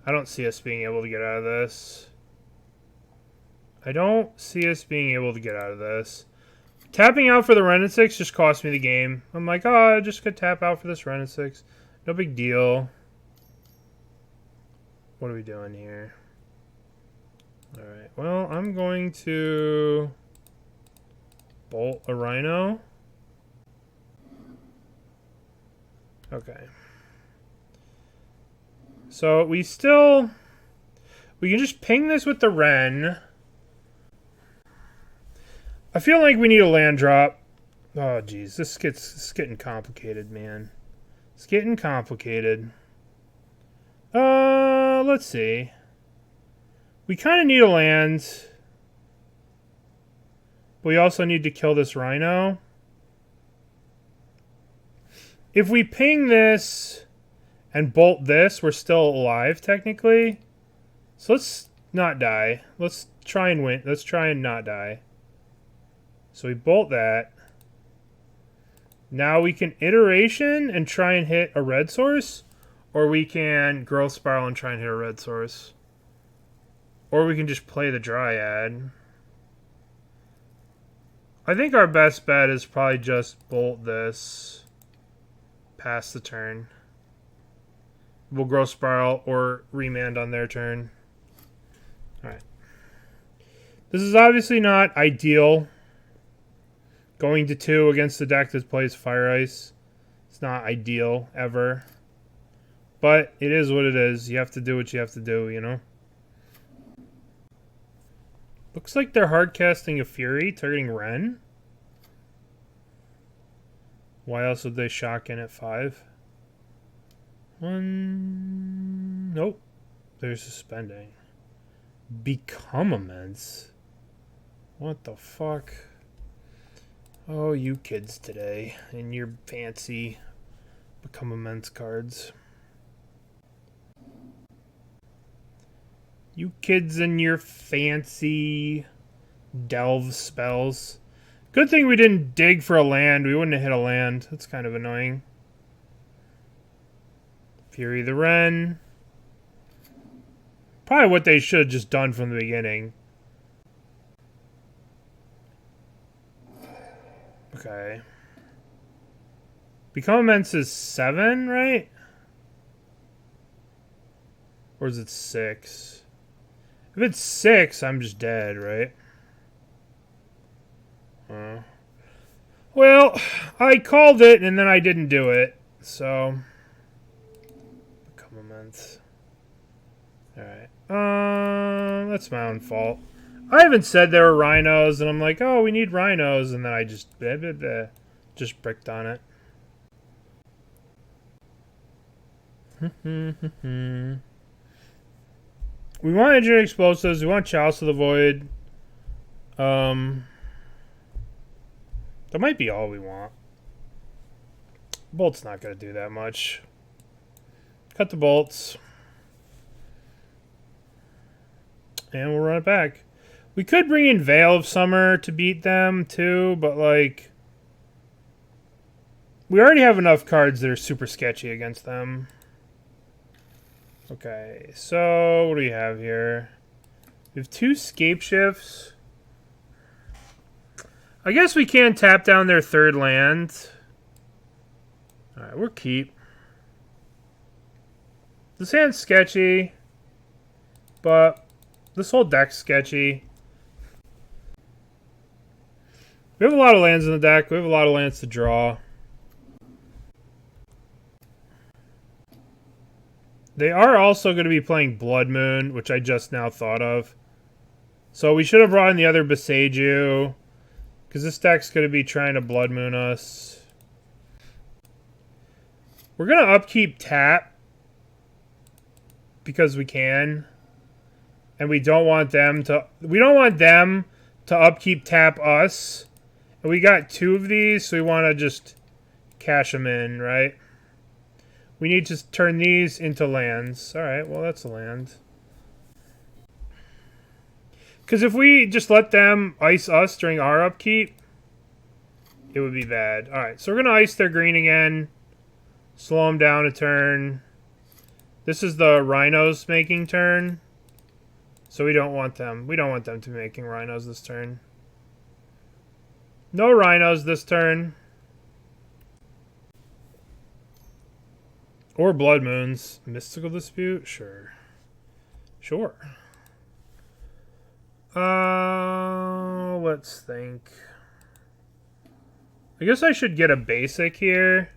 I don't see us being able to get out of this. I don't see us being able to get out of this. Tapping out for the Wrenn and Six just cost me the game. I'm like, oh, I just could tap out for this Wrenn and Six. No big deal. What are we doing here? Alright, well, I'm going to bolt a Rhino. Okay. So we can just ping this with the Wrenn. I feel like we need a land drop. Oh, geez. This is getting complicated, man. It's getting complicated. Let's see. We kind of need a land. But we also need to kill this Rhino. If we ping this and bolt this, we're still alive, technically. So let's not die. Let's try and win. Let's try and not die. So we bolt that. Now we can iteration and try and hit a red source. Or we can growth spiral and try and hit a red source. Or we can just play the Dryad. I think our best bet is probably just bolt this. Pass the turn. We'll growth spiral or remand on their turn. Alright. This is obviously not ideal. Going to 2 against the deck that plays Fire Ice. It's not ideal, ever. But it is what it is. You have to do what you have to do, you know? Looks like they're hard casting a Fury, targeting Wrenn. Why else would they shock in at 5? Nope. They're suspending. Become immense. What the fuck? Oh, you kids today. And your fancy Become Immense cards. You kids and your fancy delve spells. Good thing we didn't dig for a land. We wouldn't have hit a land. That's kind of annoying. Fury the Wrenn. Probably what they should have just done from the beginning. Okay. Become Immense is 7, right? Or is it 6? If it's 6, I'm just dead, right? Well, I called it and then I didn't do it. So, Become Immense. Alright. That's my own fault. I haven't said there were rhinos, and I'm like, oh, we need rhinos, and then I just bricked on it. We want engineered explosives. We want Chalice of the Void. That might be all we want. Bolt's not going to do that much. Cut the bolts. And we'll run it back. We could bring in Veil of Summer to beat them, too, but, like, we already have enough cards that are super sketchy against them. Okay, so what do we have here? We have 2 Scapeshifts. I guess we can tap down their 3rd land. Alright, we'll keep. This hand's sketchy, but this whole deck's sketchy. We have a lot of lands in the deck. We have a lot of lands to draw. They are also going to be playing Blood Moon, which I just now thought of. So we should have brought in the other Boseiju, because this deck's going to be trying to Blood Moon us. We're going to upkeep tap, because we can. And we don't want them to... We don't want them to upkeep tap us. And we got 2 of these, so we want to just cash them in, right? We need to turn these into lands. Alright, well, that's a land. Because if we just let them ice us during our upkeep, it would be bad. Alright, so we're going to ice their green again. Slow them down a turn. This is the rhinos making turn. So we don't want them. We don't want them to be making rhinos this turn. No rhinos this turn. Or blood moons. Mystical dispute? Sure. Sure. Let's think. I guess I should get a basic here.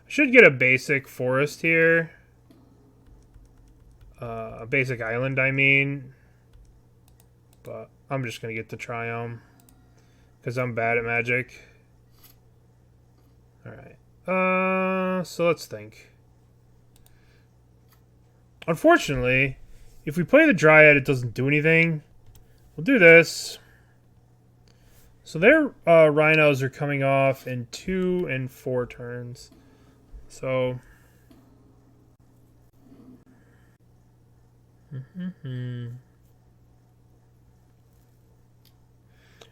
I should get a basic forest here. A basic island, I mean. But I'm just going to get the Triome. Because I'm bad at Magic. Alright. So let's think. Unfortunately, if we play the Dryad, it doesn't do anything. We'll do this. So their rhinos are coming off in 2 and 4 turns. So...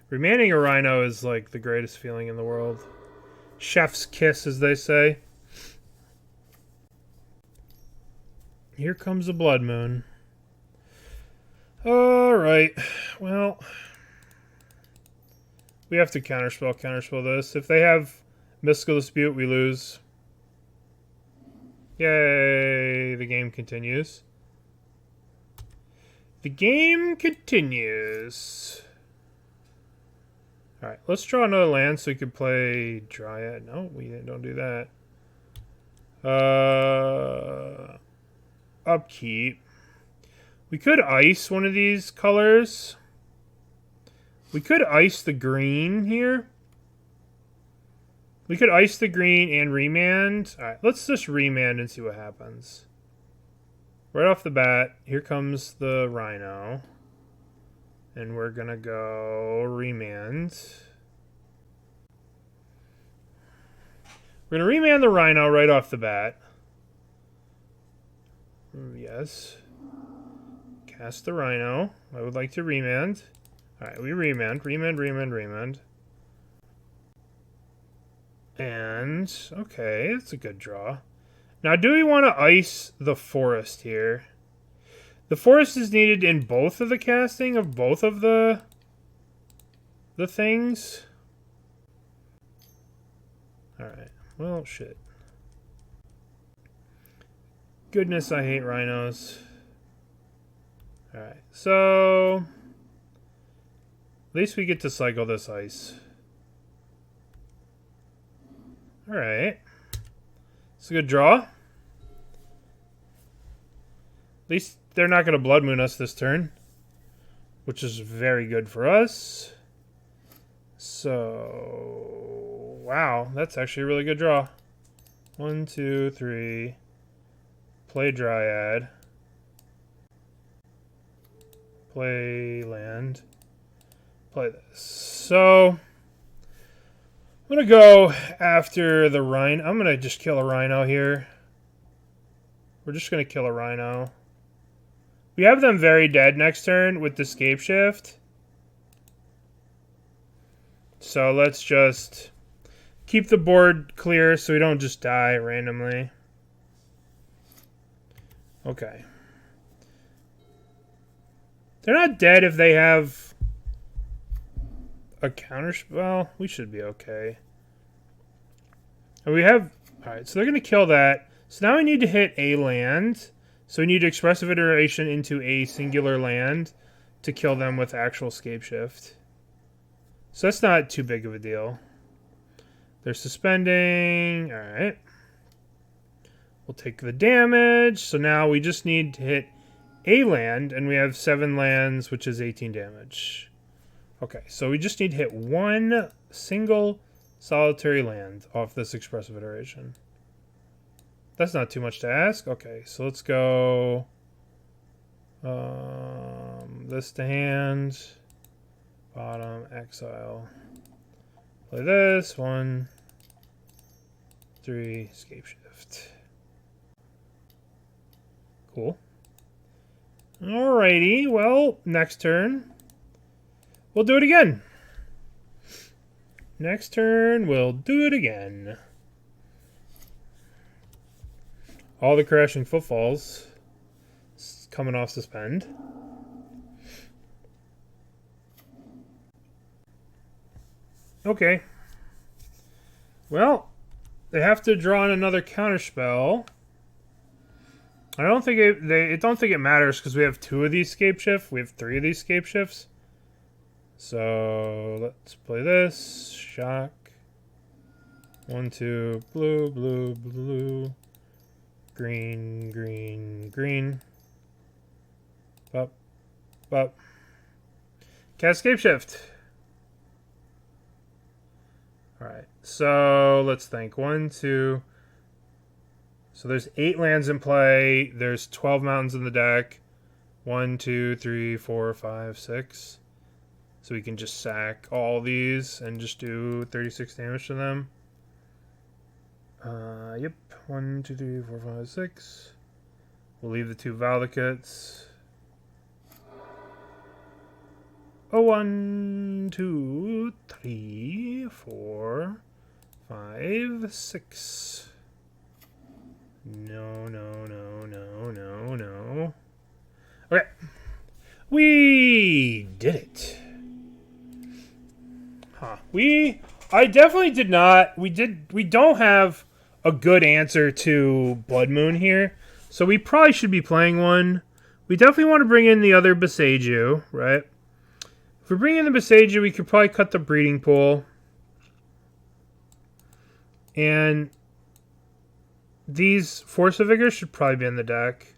Remanding a rhino is like the greatest feeling in the world. Chef's kiss, as they say. Here comes a blood moon. Alright. Well, we have to counterspell this. If they have Mystical Dispute, we lose. Yay, the game continues. The game continues. Alright, let's draw another land so we can play Dryad. No, we don't do that. Upkeep. We could ice one of these colors. We could ice the green here. We could ice the green and remand. Alright, let's just remand and see what happens. Right off the bat, here comes the rhino. And we're going to go remand. We're going to remand the rhino right off the bat. Yes. Cast the rhino. I would like to remand. Alright, we remand. Remand. And, okay, that's a good draw. Now, do we want to ice the forest here? The forest is needed in both of the casting of both of the things. Alright. Well, shit. Goodness, I hate rhinos. Alright. So, at least we get to cycle this ice. Alright. It's a good draw. At least they're not going to Blood Moon us this turn, which is very good for us. So, wow, that's actually a really good draw. 1, 2, 3. Play Dryad. Play land. Play this. So, I'm going to go after the rhino. I'm going to just kill a rhino here. We're just going to kill a rhino. We have them very dead next turn with the Scapeshift. So let's just keep the board clear so we don't just die randomly. Okay. They're not dead if they have a counterspell. Well, we should be okay. And we have... Alright, so they're going to kill that. So now we need to hit a land. So we need Expressive Iteration into a singular land to kill them with actual Scapeshift. So that's not too big of a deal. They're suspending. Alright. We'll take the damage. So now we just need to hit a land, and we have 7 lands, which is 18 damage. Okay, so we just need to hit one single solitary land off this Expressive Iteration. That's not too much to ask. Okay, so let's go this to hand, bottom, exile. Play this, 1, 3, Scapeshift. Cool. Alrighty, well, next turn, we'll do it again. Next turn, we'll do it again. All the Crashing Footfalls coming off suspend. Okay. Well, they have to draw in another Counterspell. I don't think it matters because we have 2 of these Scapeshift. We have 3 of these Scapeshifts. So let's play this. Shock. 1, 2, blue, blue, blue. Green, green, green. Up, up. Cast Scapeshift. Alright, so let's think. 1, 2. So there's 8 lands in play. There's 12 mountains in the deck. 1, 2, 3, 4, 5, 6. So we can just sack all these and just do 36 damage to them. Yep. 1, 2, 3, 4, 5, 6. We'll leave the 2 Valakuts. Oh, 1, 2, 3, 4, 5, 6. No, no, no, no, no, no. Okay. We did it. Huh. I definitely did not. We don't have a good answer to Blood Moon here. So we probably should be playing one. We definitely want to bring in the other Boseiju, right? If we bring in the Boseiju, we could probably cut the breeding pool. And these Force of Vigor should probably be in the deck.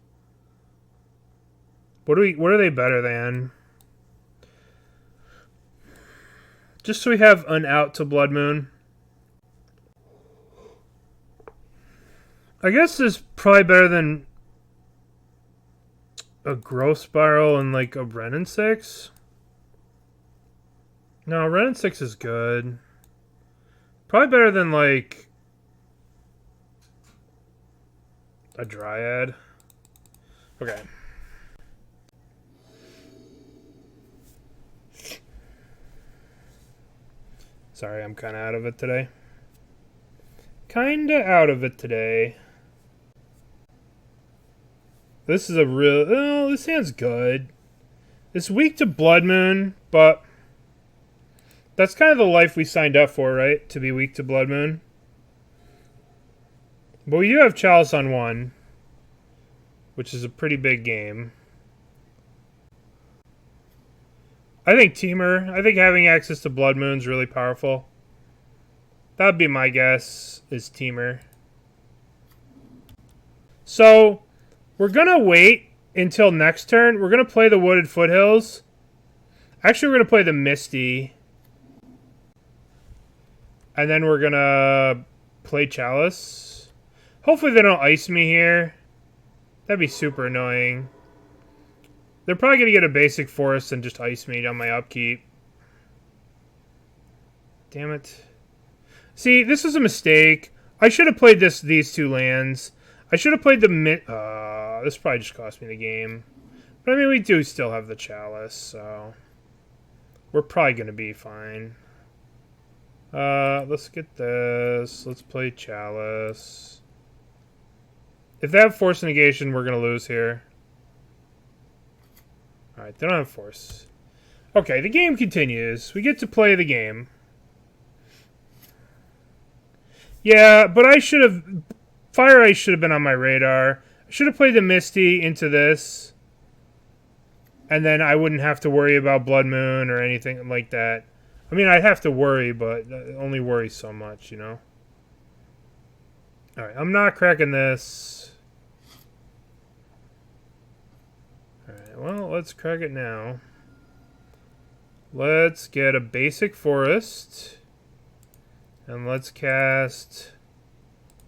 What are they better than? Just so we have an out to Blood Moon. I guess this is probably better than a Growth Spiral and like a Wrenn and Six. No, Wrenn and Six is good. Probably better than like a Dryad. Okay. Sorry, I'm kind of out of it today. This is a real... Oh, this hand's good. It's weak to Blood Moon, but that's kind of the life we signed up for, right? To be weak to Blood Moon. But we do have Chalice on 1, which is a pretty big game. I think Teamer. I think having access to Blood Moon is really powerful. That would be my guess, is Teamer. So, we're going to wait until next turn. We're going to play the Wooded Foothills. Actually, we're going to play the Misty. And then we're going to play Chalice. Hopefully they don't ice me here. That'd be super annoying. They're probably going to get a basic forest and just ice me on my upkeep. Damn it. See, this was a mistake. I should have played these 2 lands. I should have played the... this probably just cost me the game. But I mean, we do still have the Chalice, so... We're probably going to be fine. Let's get this. Let's play Chalice. If they have Force Negation, we're going to lose here. Alright, they don't have Force. Okay, the game continues. We get to play the game. Yeah, but I should have... Fire Ice should have been on my radar. I should have played the Misty into this. And then I wouldn't have to worry about Blood Moon or anything like that. I mean, I'd have to worry, but only worry so much, you know? Alright, I'm not cracking this. Alright, well, let's crack it now. Let's get a basic forest. And let's cast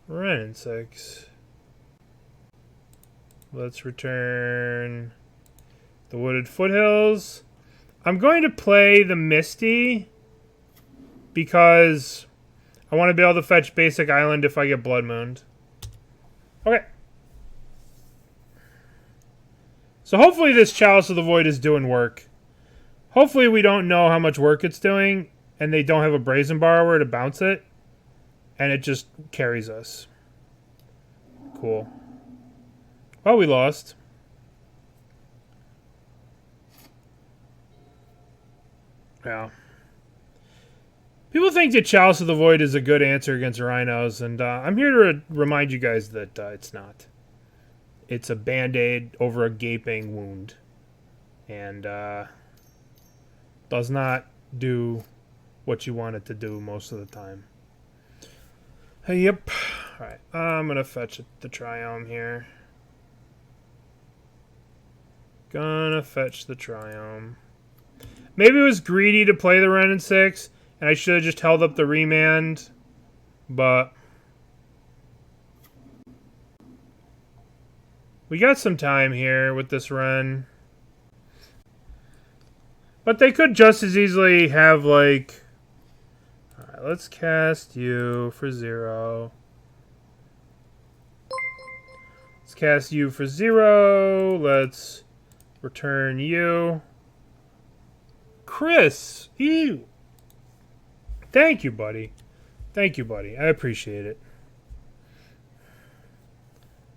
Wrenn and Six. Let's return the Wooded Foothills. I'm going to play the Misty because I want to be able to fetch basic island if I get Blood Mooned. Okay. So hopefully this Chalice of the Void is doing work. Hopefully we don't know how much work it's doing, and they don't have a Brazen Borrower to bounce it, and it just carries us. Cool. Well, we lost. Yeah. People think that Chalice of the Void is a good answer against Rhinos, and I'm here to remind you guys that it's not. It's a Band-Aid over a gaping wound. And does not do what you want it to do most of the time. Hey, yep. Alright, I'm going to fetch the Triome here. Gonna fetch the Triome. Maybe it was greedy to play the Wrenn and Six, and I should have just held up the Remand, but we got some time here with this Wrenn. But they could just as easily have, like... Alright, let's cast you for 0. Let's cast you for 0. Let's return you. Chris! Ew! Thank you, buddy. Thank you, buddy. I appreciate it.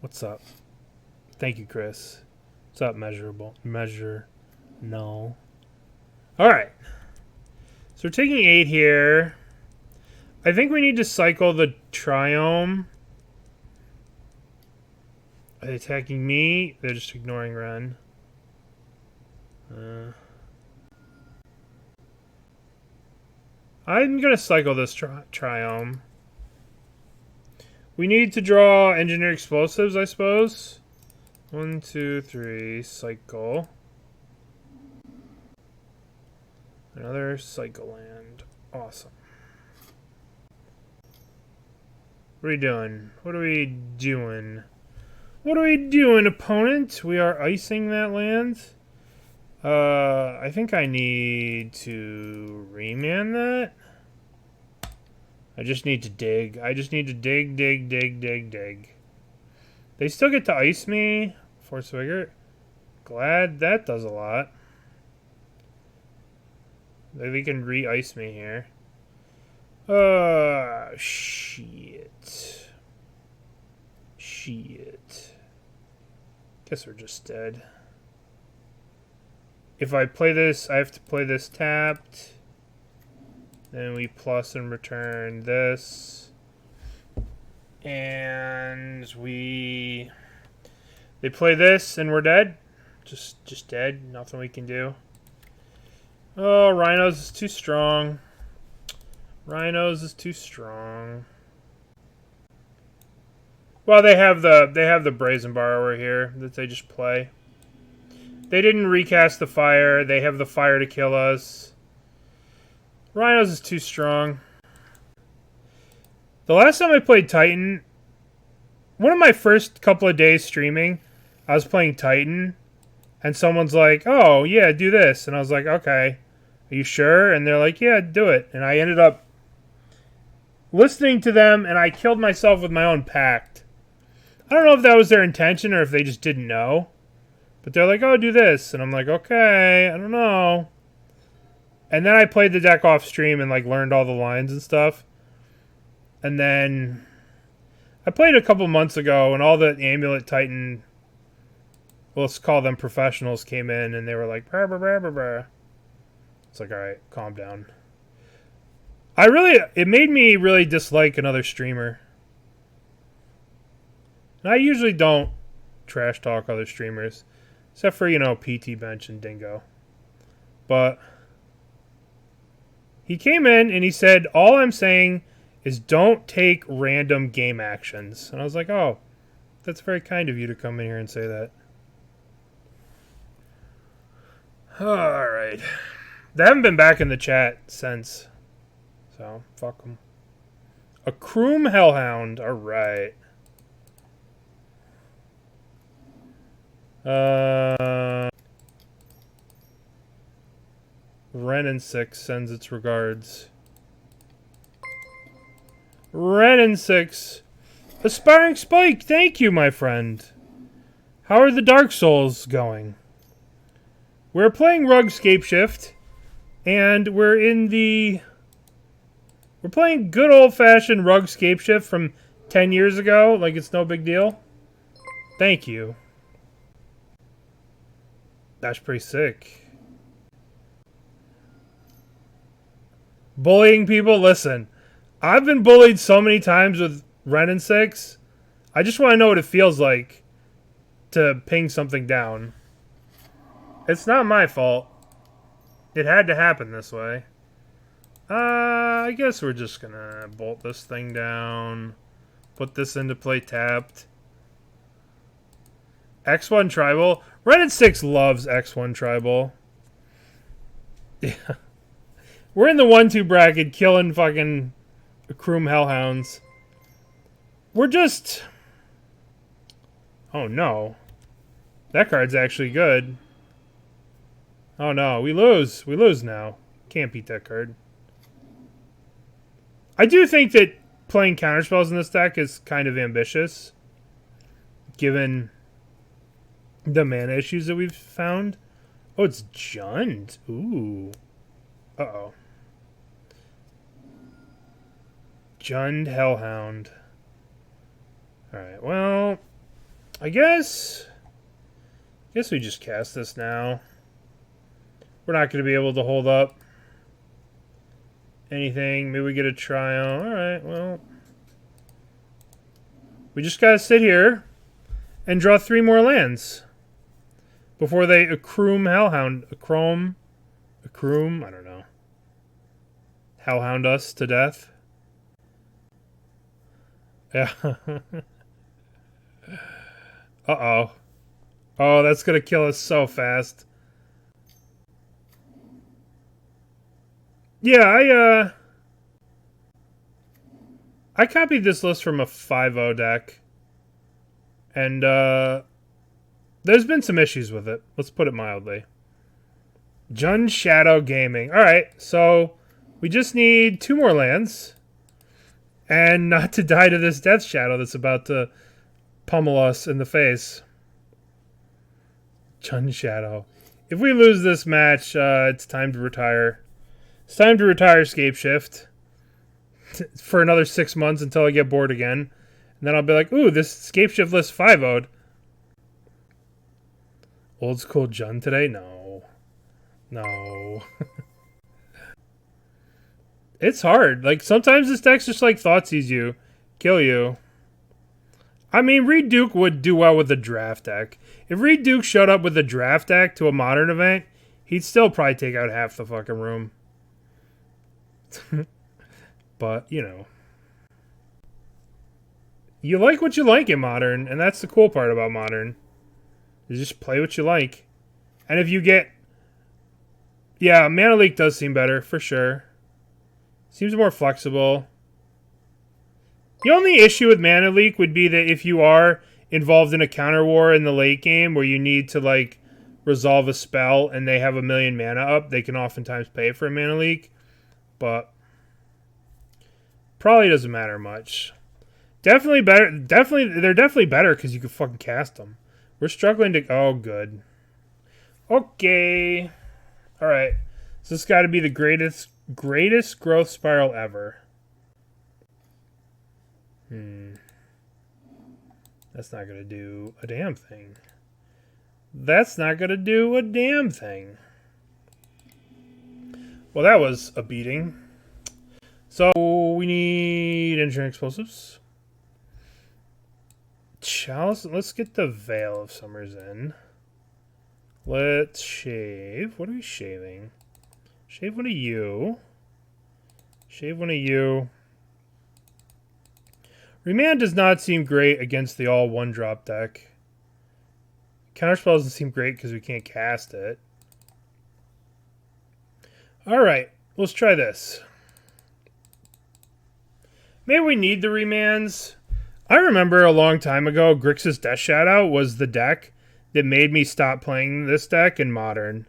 What's up? Thank you, Chris. What's up, Measurable? Measure. No. Alright. So we're taking 8 here. I think we need to cycle the Triome. Are they attacking me? They're just ignoring Wrenn. I'm going to cycle this Triome. We need to draw Engineer Explosives, I suppose. 1, 2, 3, cycle. Another cycle land. Awesome. What are we doing? What are we doing? What are we doing, opponent? We are icing that land. I think I need to remand that. I just need to dig. I just need to dig. They still get to ice me. Force of Vigor. Glad that does a lot. Maybe they can re-ice me here. Shit. Shit. Guess we're just dead. If I play this, I have to play this tapped. Then we plus and return this. And they play this and we're dead. Just dead. Nothing we can do. Oh, Rhinos is too strong. Rhinos is too strong. Well, they have the Brazen Borrower here that they just play. They didn't recast the fire. They have the fire to kill us. Rhinos is too strong. The last time I played Titan, one of my first couple of days streaming, I was playing Titan, and someone's like, oh, yeah, do this. And I was like, okay, are you sure? And they're like, yeah, do it. And I ended up listening to them, and I killed myself with my own pact. I don't know if that was their intention or if they just didn't know. But they're like, oh, do this. And I'm like, okay, I don't know. And then I played the deck off stream and like learned all the lines and stuff. And then I played a couple months ago and all the Amulet Titan, well, let's call them professionals, came in and they were like, brr, brr, brr, brr, brr. It's like, all right, calm down. It made me really dislike another streamer. And I usually don't trash talk other streamers. Except for, you know, PT Bench and Dingo. But he came in and he said, all I'm saying is don't take random game actions. And I was like, oh, that's very kind of you to come in here and say that. Alright. They haven't been back in the chat since. So, fuck them. A Kroom Hellhound. Alright. Wrenn and Six sends its regards. Wrenn and Six. Aspiring Spike, thank you, my friend. How are the Dark Souls going? We're playing Rug Scapeshift, and we're playing good old-fashioned Rug Scapeshift from 10 years ago, like it's no big deal. Thank you. That's pretty sick. Bullying people? Listen, I've been bullied so many times with Wrenn and Six. I just want to know what it feels like to ping something down. It's not my fault. It had to happen this way. I guess we're just gonna bolt this thing down. Put this into play tapped. X1 Tribal. Wrenn and Six loves X1 Tribal. Yeah. We're in the 1-2 bracket killing fucking Kroom Hellhounds. We're just... Oh no. That card's actually good. Oh no, we lose. We lose now. Can't beat that card. I do think that playing counterspells in this deck is kind of ambitious, given the mana issues that we've found. Oh, it's Jund. Ooh. Uh-oh. Jund Hellhound. Alright, well, I guess we just cast this now. We're not going to be able to hold up anything. Maybe we get a trial. Alright, well. We just got to sit here and draw 3 more lands before they Kroom Hellhound. Kroom? I don't know. Hellhound us to death. Yeah. Uh-oh. Oh, that's going to kill us so fast. Yeah, I copied this list from a 5-0 deck. And, there's been some issues with it. Let's put it mildly. Jund Shadow Gaming. Alright, so we just need 2 more lands. And not to die to this Death Shadow that's about to pummel us in the face. Jund Shadow. If we lose this match, it's time to retire. It's time to retire Scapeshift for another 6 months until I get bored again. And then I'll be like, ooh, this Scapeshift list 5-0'd. Old school Jund today? No. No. It's hard. Like, sometimes this deck's just like Thoughtseize you. Kill you. I mean, Reed Duke would do well with a draft deck. If Reed Duke showed up with a draft deck to a modern event, he'd still probably take out half the fucking room. But, you know. You like what you like in Modern, and that's the cool part about Modern. You just play what you like. And if you get... Yeah, Mana Leak does seem better, for sure. Seems more flexible. The only issue with Mana Leak would be that if you are involved in a counter war in the late game where you need to, like, resolve a spell and they have 1,000,000 mana up, they can oftentimes pay for a Mana Leak. But probably doesn't matter much. Definitely better. They're definitely better because you can fucking cast them. We're struggling to... Oh, good. Okay. All right. So this got to be the greatest growth spiral ever. That's not going to do a damn thing. That's not going to do a damn thing. Well, that was a beating. So we need engineering explosives. Chalice. Let's get the Veil of Summer's in. Let's shave. What are we shaving? Shave one of you. Shave one of you. Remand does not seem great against the all one-drop deck. Counterspell doesn't seem great because we can't cast it. Alright, let's try this. Maybe we need the remands. I remember a long time ago, Grixis Death Shadow was the deck that made me stop playing this deck in Modern.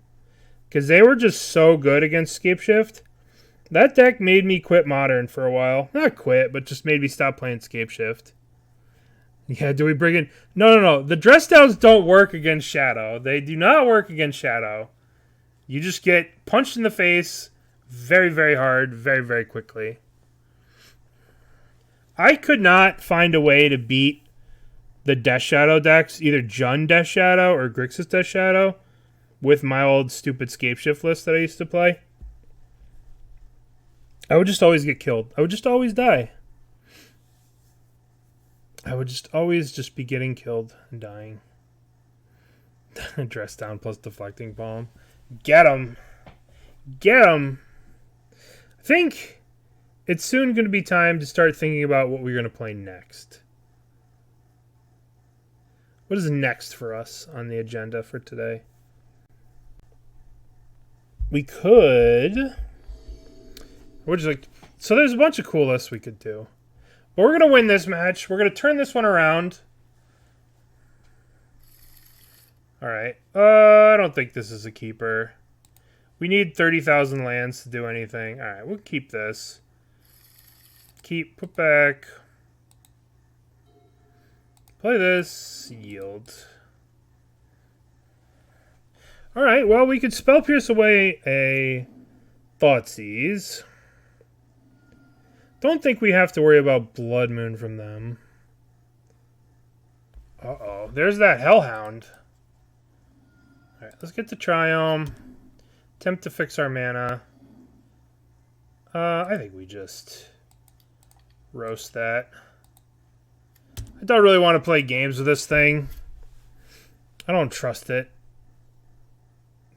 Because they were just so good against Scapeshift. That deck made me quit Modern for a while. Not quit, but just made me stop playing Scapeshift. Yeah, do we bring in... No. The dress downs don't work against Shadow. They do not work against Shadow. You just get punched in the face very, very hard, very, very quickly. I could not find a way to beat the Death Shadow decks, either Jund Death Shadow or Grixis Death Shadow, with my old stupid Scapeshift list that I used to play. I would just always get killed. I would just always die. I would just always just be getting killed and dying. Dress down plus deflecting palm. Get him. Get him. I think it's soon going to be time to start thinking about what we're going to play next. What is next for us on the agenda for today? We could... So there's a bunch of cool lists we could do. But we're going to win this match. We're going to turn this one around. Alright. I don't think this is a keeper. We need 30,000 lands to do anything. Alright, we'll keep this. Put back. Play this. Yield. Alright, well, we could Spell Pierce away a Thoughtseize. Don't think we have to worry about Blood Moon from them. Uh-oh. There's that Hellhound. Alright, let's get to Triome. Attempt to fix our mana. I think we just roast that. I don't really want to play games with this thing. I don't trust it.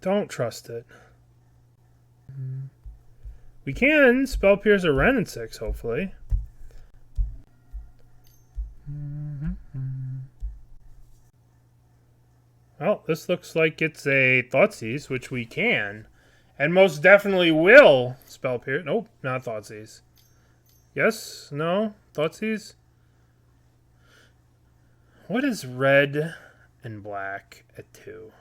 Don't trust it. We can Spell Pierce a Wrenn and Six, hopefully. Well, this looks like it's a Thoughtseize, which we can. And most definitely will Spell Pierce. Nope, not Thoughtseize. Yes? No? Thoughtseize? What is red and black at 2?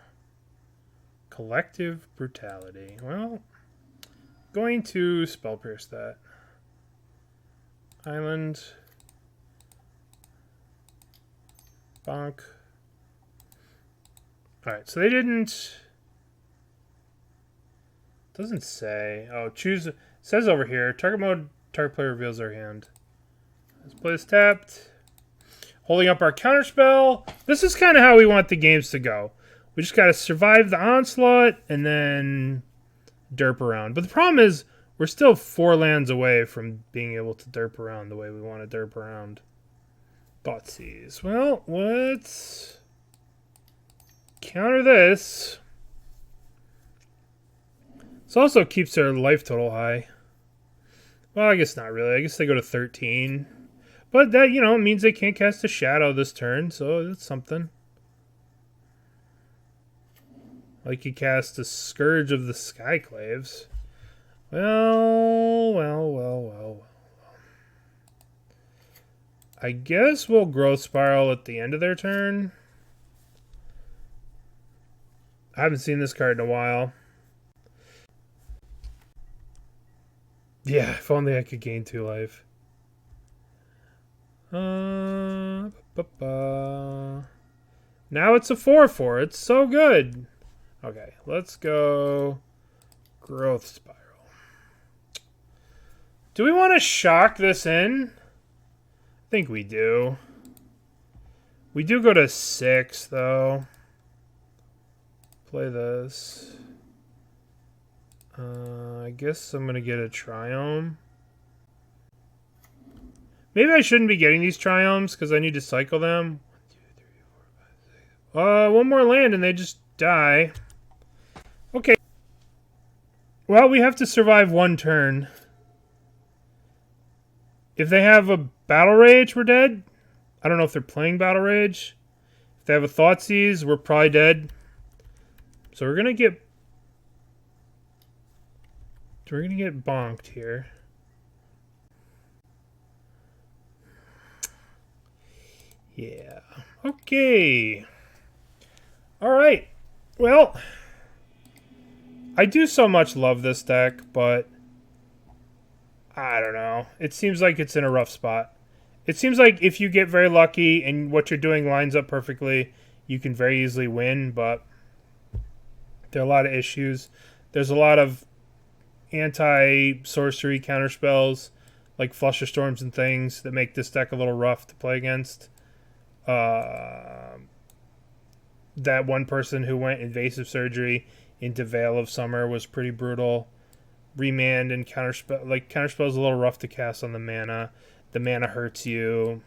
Collective Brutality. Well... going to Spell Pierce that. Island. Bonk. Alright, so they didn't... doesn't say. Oh, choose... it says over here, target mode, target player reveals their hand. Let's play this tapped. Holding up our Counterspell. This is kind of how we want the games to go. We just got to survive the onslaught and then... derp around. But the problem is, we're still 4 lands away from being able to derp around the way we want to derp around. Thoughtseize. Well, let's counter this. This also keeps their life total high. Well, I guess not really. I guess they go to 13. But that, you know, means they can't cast a shadow this turn, so that's something. Like you cast a Scourge of the Skyclaves. Well. I guess we'll Growth Spiral at the end of their turn. I haven't seen this card in a while. Yeah, if only I could gain 2 life. Now it's a 4/4. It's so good. Okay, let's go Growth Spiral. Do we want to shock this in? I think we do. We do go to 6, though. Play this. I guess I'm going to get a Triome. Maybe I shouldn't be getting these Triomes because I need to cycle them. 1, 2, 3, 4, 5, 6. One more land and they just die. Okay. Well, we have to survive 1 turn. If they have a Battle Rage, we're dead. I don't know if they're playing Battle Rage. If they have a Thoughtseize, we're probably dead. So we're gonna get bonked here. Yeah. Okay. All right. Well, I do so much love this deck, but I don't know. It seems like it's in a rough spot. it seems like if you get very lucky and what you're doing lines up perfectly, you can very easily win, but there are a lot of issues. There's a lot of anti-sorcery counterspells, like Flusher Storms and things, that make this deck a little rough to play against. That one person who went Invasive Surgery into Veil of Summer was pretty brutal. Remand and Counterspell, like Counterspell is a little rough to cast on the mana. The mana hurts you.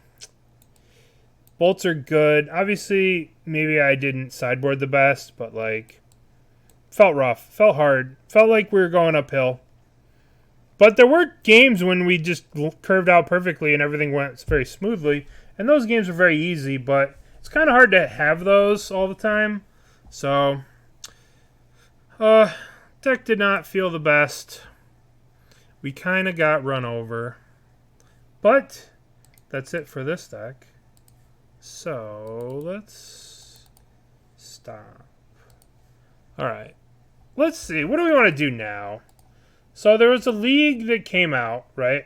Bolts are good. Obviously, maybe I didn't sideboard the best, but like, felt rough, felt hard, felt like we were going uphill. But there were games when we just curved out perfectly and everything went very smoothly, and those games were very easy, but it's kind of hard to have those all the time. So, deck did not feel the best. We kind of got run over. But that's it for this deck. So, let's stop. Alright. Let's see. What do we want to do now? So, there was a league that came out, right?